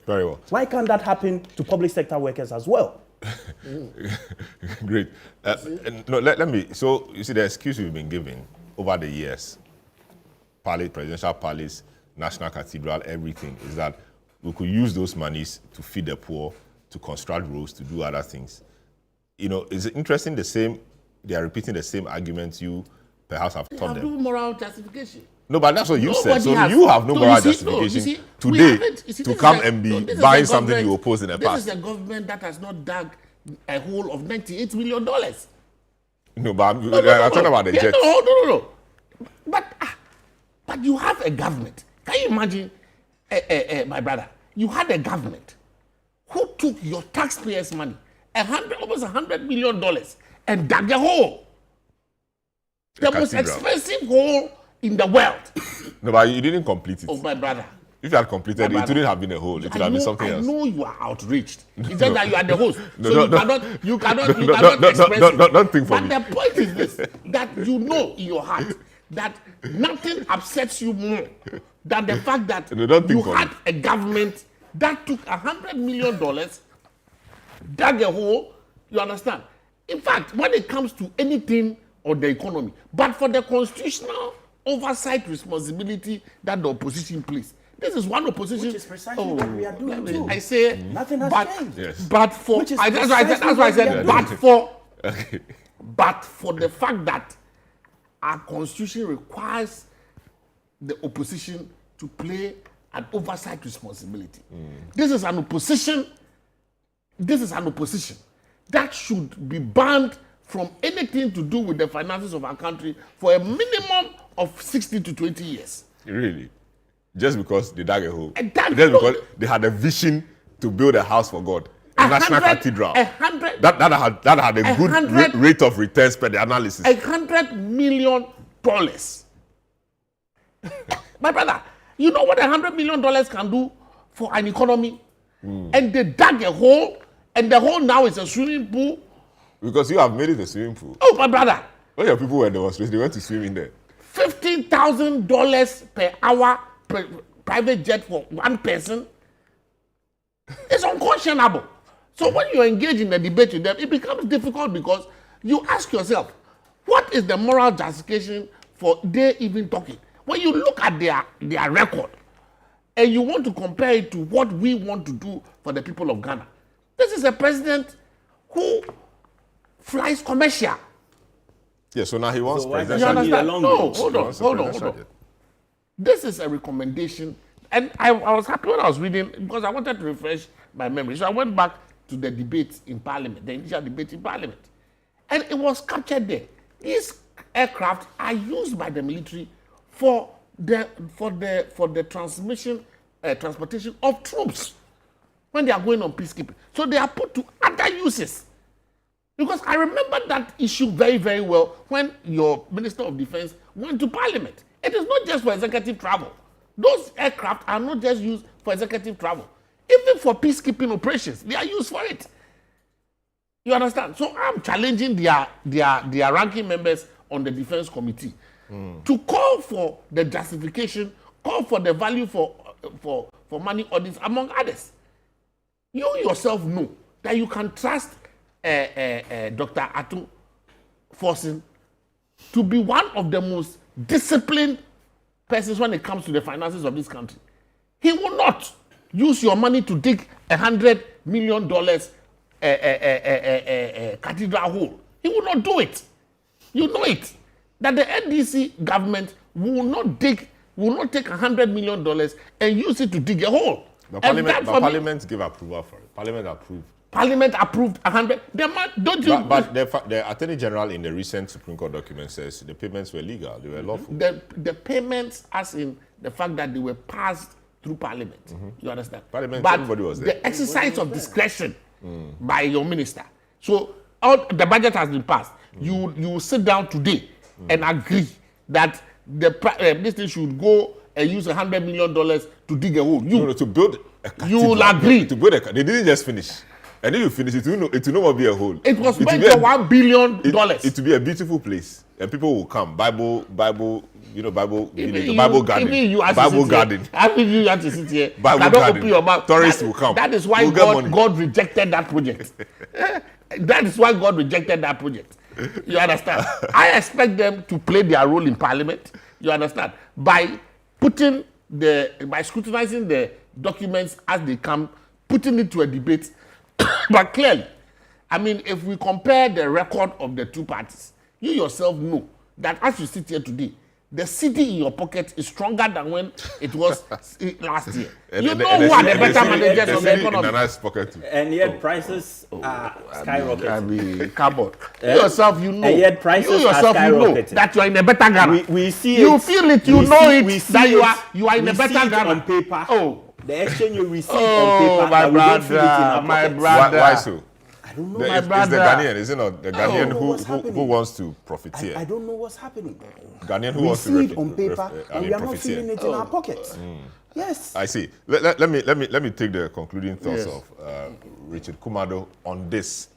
Very well. Why can't that happen to public sector workers as well? Great. No, let me. So, you see, the excuse we've been giving over the years, palace, presidential palace, national cathedral, everything, is that we could use those monies to feed the poor, to construct roads, to do other things. You know, it's interesting, they are repeating the same arguments you perhaps have taught them. No moral justification. No, but that's what you said. So Has. you have no moral you justification today to come and be buying something you opposed in the past. This is a government that has not dug a hole of $98 million. No, but I'm talking about the jets. No. But you have a government. Can you imagine, my brother? You had a government who took your taxpayers' money, almost $100 million, and dug a hole. The most expensive hole in the world. No, but you didn't complete it. Oh, my brother. If you had completed it, it wouldn't have been a hole. It would have been something else. I know you are outraged. It's just that you are the host. No, so no, you cannot express it. Don't think for me. But the point is this, that you know in your heart that nothing upsets you more than the fact that you had a government that took $100 million, dug a hole, you understand? In fact, when it comes to anything on the economy, but for the constitutional oversight responsibility that the opposition plays. This is one opposition. Which is precisely what we are doing too. I say, nothing has changed. Yes. But for that's why I said, but for the fact that our constitution requires the opposition to play an oversight responsibility. This is an opposition. This is an opposition that should be banned from anything to do with the finances of our country for a minimum of 60 to 20 years. Really? Just because they dug a hole? Just because they had a vision to build a house for God. A national cathedral. That had a good rate of returns per the analysis. $100 million. My brother, you know what $100 million can do for an economy? And they dug a hole, and the hole now is a swimming pool. Because you have made it a swimming pool. Oh, my brother. When your people were demonstrating, they went to swim in there. $15,000 per hour per private jet for one person. It's unconscionable. So when you engage in a debate with them, it becomes difficult because you ask yourself, what is the moral justification for they even talking? When you look at their record and you want to compare it to what we want to do for the people of Ghana, this is a president who flies commercial. Yeah, so now he wants presidential. You understand? No, hold on. This is a recommendation, and I was happy when I was reading because I wanted to refresh my memory. So I went back to the debate in Parliament, the initial debate in Parliament, and it was captured there. These aircraft are used by the military for the transportation of troops when they are going on peacekeeping. So they are put to other uses. Because I remember that issue very, very well when your Minister of Defense went to Parliament. It is not just for executive travel. Those aircraft are not just used for executive travel. Even for peacekeeping operations, they are used for it. You understand? So I'm challenging their ranking members on the Defense Committee to call for the justification, call for the value for money audits, among others. You yourself know that you can trust Dr. Atu Forson to be one of the most disciplined persons when it comes to the finances of this country. He will not use your money to dig $100 million cathedral hole. He will not do it. You know it. That the NDC government will not take $100 million and use it to dig a hole. But Parliament gave approval for it. Parliament approved 100. But the Attorney General in the recent Supreme Court document says the payments were legal. They were lawful. The payments, as in the fact that they were passed through Parliament. You understand? Parliament, but everybody was there. The exercise of discretion by your minister. So the budget has been passed. You will sit down today and agree that this thing should go and use $100 million to dig a hole. No, to build a cathedral. You will agree. To build they didn't just finish. And if you finish it, will no more be a hole. It was meant for $1 billion. It will be a beautiful place. And people will come. Bible garden. Bible garden. I think you have to sit here. Bible garden. Open your mouth. Tourists will come. That is why God rejected that project. That is why God rejected that project. You understand? I expect them to play their role in Parliament. You understand? By scrutinizing the documents as they come, putting it to a debate. But clearly, I mean, if we compare the record of the two parties, you yourself know that as you sit here today, the CD in your pocket is stronger than when it was last year. You know who are the better managers of the economy. In a nice pocket too. And yet prices are skyrocketing. I mean, cardboard. You yourself, you know. And yet prices you yourself, are you know skyrocketing. that you are in a better Ghana. We see you it. feel it. You know it. That you are in a we better see it Ghana. on paper. Oh. The exchange you receive on paper. My brother. Why so? I don't know. My brother. It's the Ghanaian, is it not? The Ghanaian who wants to profiteer. I don't know what's happening. Ghanaian who we wants see to it on paper, and we are not feeling it in our pockets. Yes. I see. Let me take the concluding thoughts of Richard Kumado on this.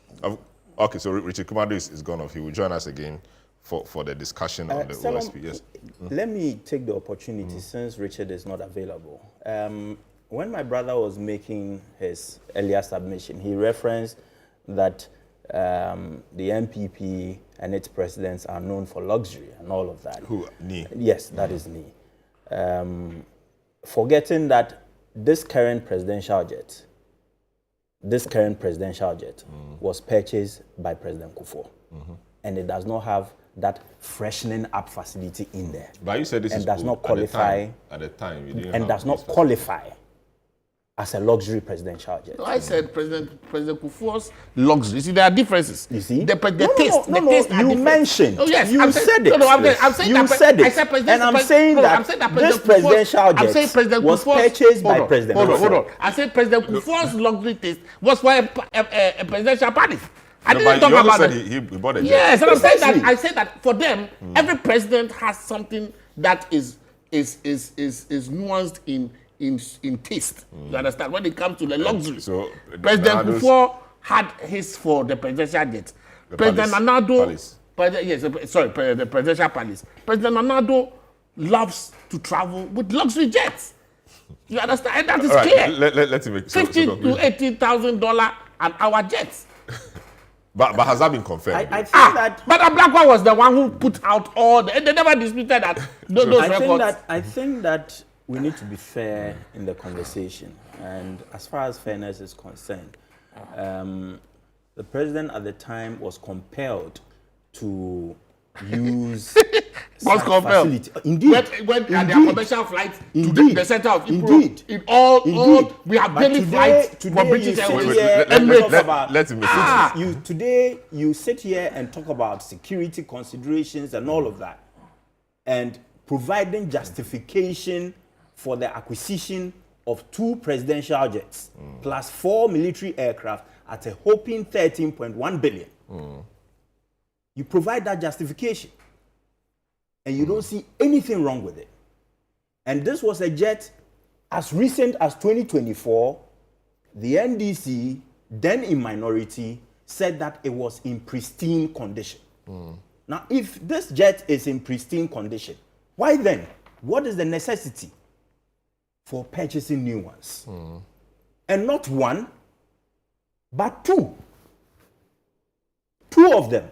Okay, so Richard Kumado is gone off. He will join us again for the discussion on the OSP. Yes. Let me take the opportunity since Richard is not available. When my brother was making his earlier submission, he referenced that the NPP and its presidents are known for luxury and all of that. Who? Ni? Yes, that is Ni. Forgetting that this current presidential jet was purchased by President Kufuor, and it does not have that freshening up facility in there. But you said this and is does not qualify at the time you didn't and does not qualify as a luxury presidential jet. No, I said President Kufuor's luxury. You see, there are differences. You see? The taste you mentioned. Oh, yes. You said it. I'm saying you said it. I said and I'm saying that this presidential jet was purchased by President Kufuor. Hold on. I said President Kufuor's luxury taste was for a presidential party. I didn't talk about that. He bought a jet. Yes, and I'm saying that. I said that for them, every president has something that is nuanced in taste. You understand? When it comes to the luxury. So President Kufuor had his for the presidential jet. President Nanado, the presidential palace. President Nanado loves to travel with luxury jets. You understand? And that is clear. Let's make $50,000 to $80,000 an hour jets. But has that been confirmed? I think that. But Ablakwa was the one who put out all the. They never disputed that. Those records. I think that we need to be fair in the conversation. And as far as fairness is concerned, the president at the time was compelled to use facility. Indeed. When there are commercial flights to the center of Europe, all we have daily flights for British Airways. Today you sit here and talk about security considerations and all of that, and providing justification for the acquisition of 2 presidential jets plus 4 military aircraft at a whopping 13.1 billion. You provide that justification, and you don't see anything wrong with it. And this was a jet as recent as 2024. The NDC, then in minority, said that it was in pristine condition. Now, if this jet is in pristine condition, why then? What is the necessity for purchasing new ones? And not 1, but 2. 2 of them.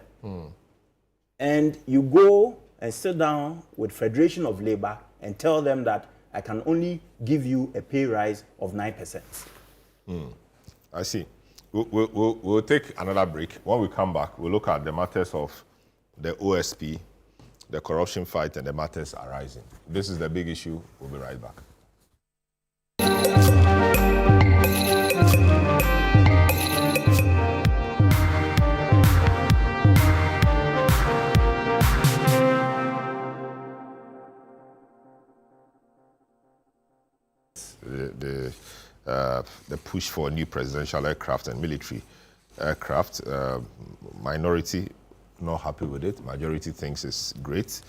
And you go and sit down with Federation of Labor and tell them that I can only give you a pay rise of 9%. I see. We'll take another break. When we come back, we'll look at the matters of the OSP, the corruption fight, and the matters arising. This is the big issue. We'll be right back. The push for new presidential aircraft and military aircraft. Minority not happy with it. Majority thinks it's great,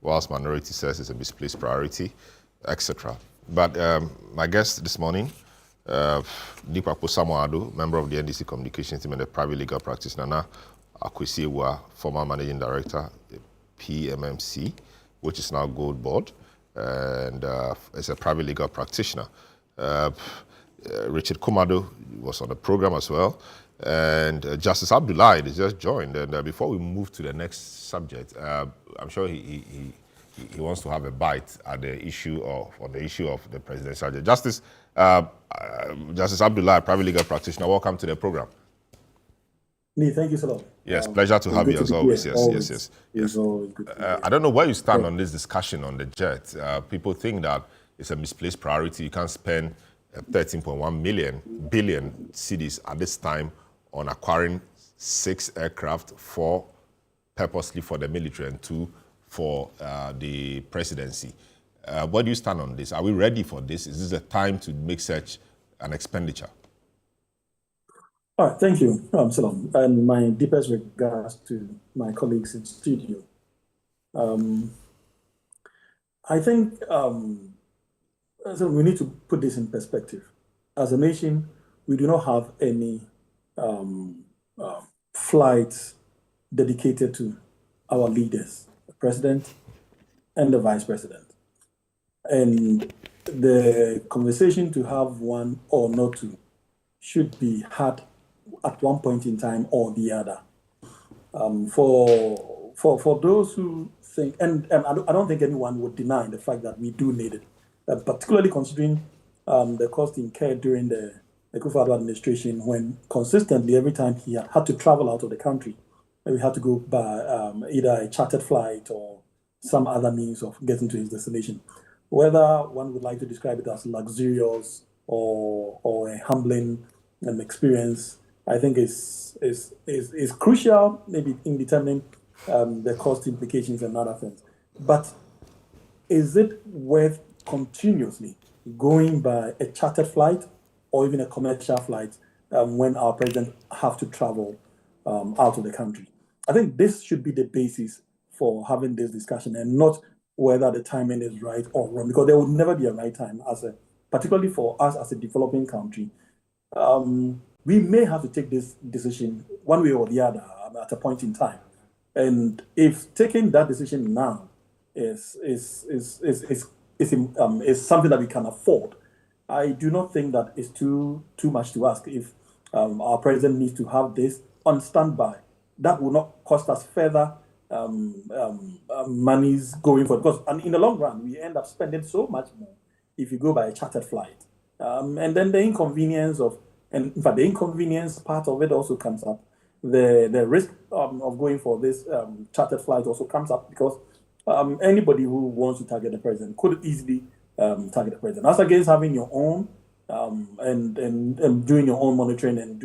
whilst minority says it's a misplaced priority, etc. But my guest this morning, Nipapo Samoado, member of the NDC communications team and a private legal practice, Nana Akwesiewa, former managing director, PMMC, which is now Gold Board, and is a private legal practitioner. Richard Komado was on the program as well, and Justice Abdullahi has just joined. And before we move to the next subject, I'm sure he wants to have a bite at the issue of the presidential judge. Justice Abdullahi, private legal practitioner, welcome to the program. Nee, thank you so much. Yes, pleasure to have you as always. Yes. It's always good to be here. I don't know where you stand on this discussion on the jet. People think that it's a misplaced priority. You can't spend 13.1 billion cedis at this time on acquiring 6 aircraft, 4 purposely for the military and 2 for the presidency. Where do you stand on this? Are we ready for this? Is this a time to make such an expenditure? All right, thank you, Salam. And my deepest regards to my colleagues in studio. I think so we need to put this in perspective. As a nation, we do not have any flights dedicated to our leaders, the president and the vice president. And the conversation to have one or not to should be had at one point in time or the other. For those who think, and I don't think anyone would deny the fact that we do need it, particularly considering the cost incurred during the Akufo-Addo administration, when consistently every time he had to travel out of the country, we had to go by either a chartered flight or some other means of getting to his destination. Whether one would like to describe it as luxurious or a humbling experience, I think is crucial, maybe in determining the cost implications and other things. But is it worth continuously going by a chartered flight or even a commercial flight when our president have to travel out of the country? I think this should be the basis for having this discussion, and not whether the timing is right or wrong, because there would never be a right time, particularly for us as a developing country. We may have to take this decision one way or the other at a point in time. And if taking that decision now is something that we can afford, I do not think that it's too much to ask. If our president needs to have this on standby, that will not cost us further monies going forward. Because in the long run, we end up spending so much more if you go by a chartered flight. And then the inconvenience and in fact, the inconvenience part of it also comes up. The risk of going for this chartered flight also comes up, because anybody who wants to target the president could easily target the president. As against having your own and doing your own monitoring and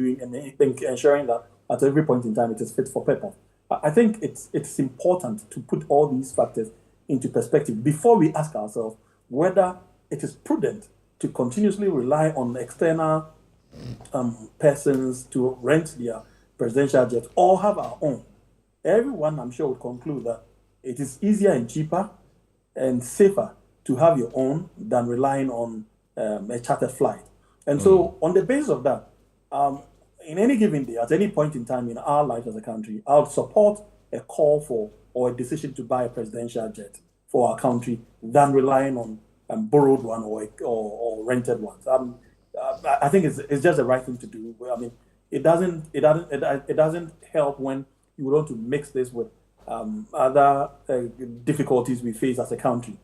ensuring that at every point in time it is fit for purpose. I think it's important to put all these factors into perspective before we ask ourselves whether it is prudent to continuously rely on external persons to rent their presidential jet or have our own. Everyone, I'm sure, would conclude that it is easier and cheaper and safer to have your own than relying on a chartered flight. And so on the basis of that, in any given day, at any point in time in our lives as a country, I would support a call for or a decision to buy a presidential jet for our country than relying on borrowed one or rented ones. I think it's just the right thing to do. I mean, it doesn't help when you want to mix this with other difficulties we face as a country.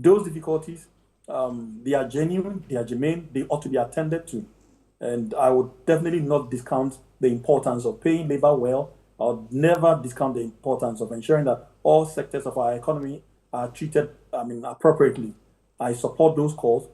those difficulties, they are genuine, they are germane, they ought to be attended to. And I would definitely not discount the importance of paying labor well. I would never discount the importance of ensuring that all sectors of our economy are treated, appropriately. I support those calls,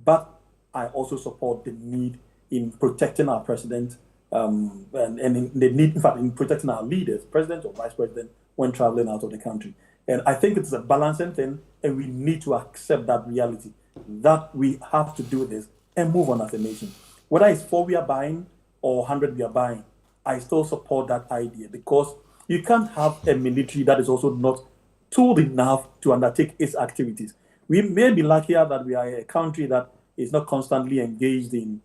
but I also support the need in protecting our president and in the need, in fact, in protecting our leaders, president or vice president, when traveling out of the country. And I think it's a balancing thing, and we need to accept that reality, that we have to do this and move on as a nation. Whether it's 4 we are buying or 100 we are buying, I still support that idea, because you can't have a military that is also not tooled enough to undertake its activities. We may be luckier that we are a country that is not constantly engaged in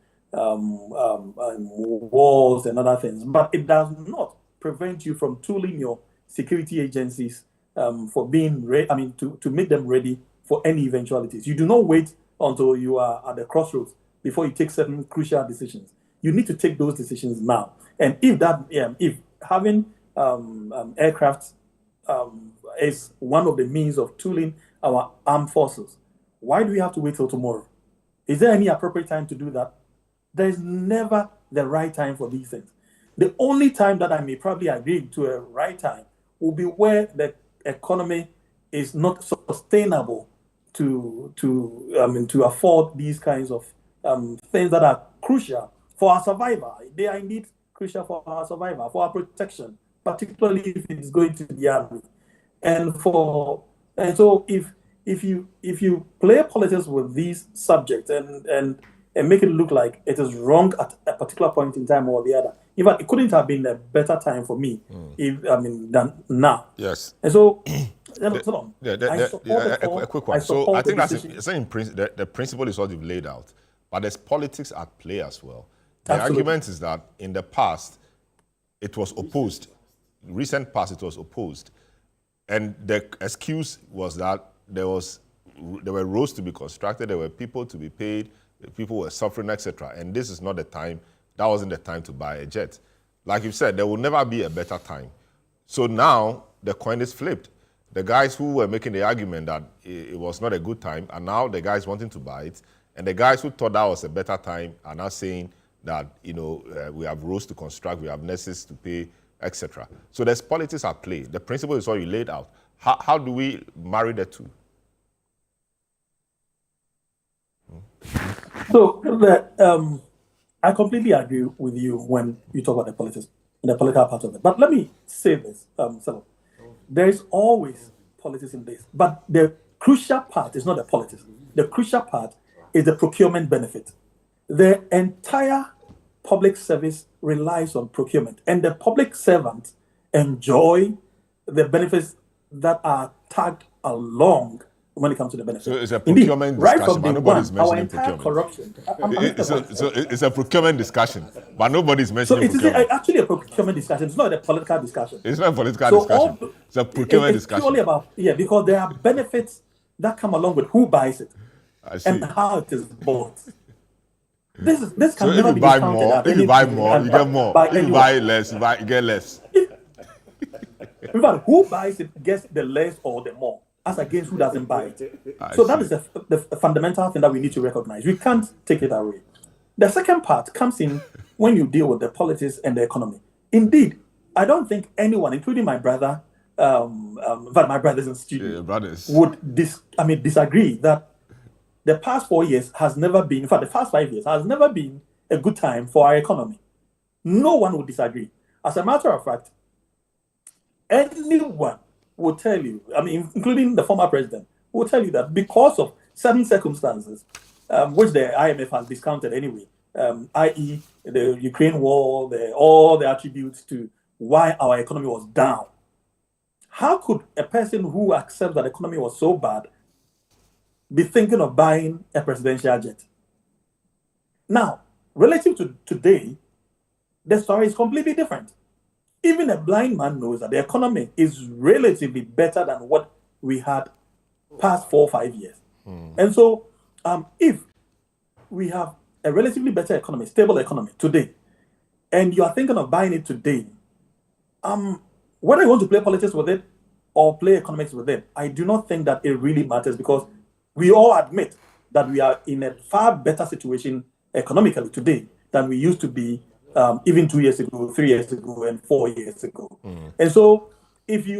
wars and other things, but it does not prevent you from tooling your security agencies for being ready, to make them ready for any eventualities. You do not wait until you are at the crossroads before you take certain crucial decisions. You need to take those decisions now. And if having aircraft is one of the means of tooling our armed forces, why do we have to wait till tomorrow? Is there any appropriate time to do that? There is never the right time for these things. The only time that I may probably agree to a right time will be where the economy is not sustainable to afford these kinds of things that are crucial for our survival. They are indeed crucial for our survival, for our protection, particularly if it's going to the army. And so if you play politics with these subjects and make it look like it is wrong at a particular point in time or the other, in fact, it couldn't have been a better time for me than now. Yes. And so, a quick one. So I think the principle is what you've laid out, but there's politics at play as well. The argument is that in the past, it was opposed. Recent past, it was opposed. And the excuse was that there were roads to be constructed, there were people to be paid, people were suffering, etc. And this is not the time, that wasn't the time to buy a jet. Like you said, there will never be a better time. So now the coin is flipped. The guys who were making the argument that it was not a good time are now the guys wanting to buy it. And the guys who thought that was a better time are now saying that, we have roads to construct, we have nurses to pay, etc. So there's politics at play. The principle is what you laid out. How do we marry the two? So I completely agree with you when you talk about the politics, the political part of it. But let me say this, there is always politics in this, but the crucial part is not the politics. The crucial part is the procurement benefit. The entire public service relies on procurement, and the public servants enjoy the benefits that are tagged along when it comes to the benefits. So it's a procurement discussion, but nobody's mentioning procurement. Corruption. It's a procurement discussion, but nobody's mentioning procurement. So it is actually a procurement discussion. It's not a political discussion. It's not a political discussion. It's a procurement discussion. It's purely about, because there are benefits that come along with who buys it and how it is bought. This can never be discounted. If you buy more, you get more. If you buy less, you get less. In fact, who buys it gets the less or the more, as against who doesn't buy it. That is the fundamental thing that we need to recognize. We can't take it away. The second part comes in when you deal with the politics and the economy. Indeed, I don't think anyone, including my brother, but my brothers in studio, would disagree that the past 4 years has never been, in fact, the past 5 years has never been a good time for our economy. No one would disagree. As a matter of fact, anyone will tell you, including the former president, will tell you that because of certain circumstances, which the IMF has discounted anyway, i.e. the Ukraine war, all the attributes to why our economy was down. How could a person who accepts that the economy was so bad be thinking of buying a presidential jet? Now, relative to today, the story is completely different. Even a blind man knows that the economy is relatively better than what we had past 4 or 5 years. And so, if we have a relatively better economy, stable economy today, and you are thinking of buying it today, whether you want to play politics with it or play economics with it, I do not think that it really matters, because we all admit that we are in a far better situation economically today than we used to be even 2 years ago, 3 years ago, and 4 years ago. And so if you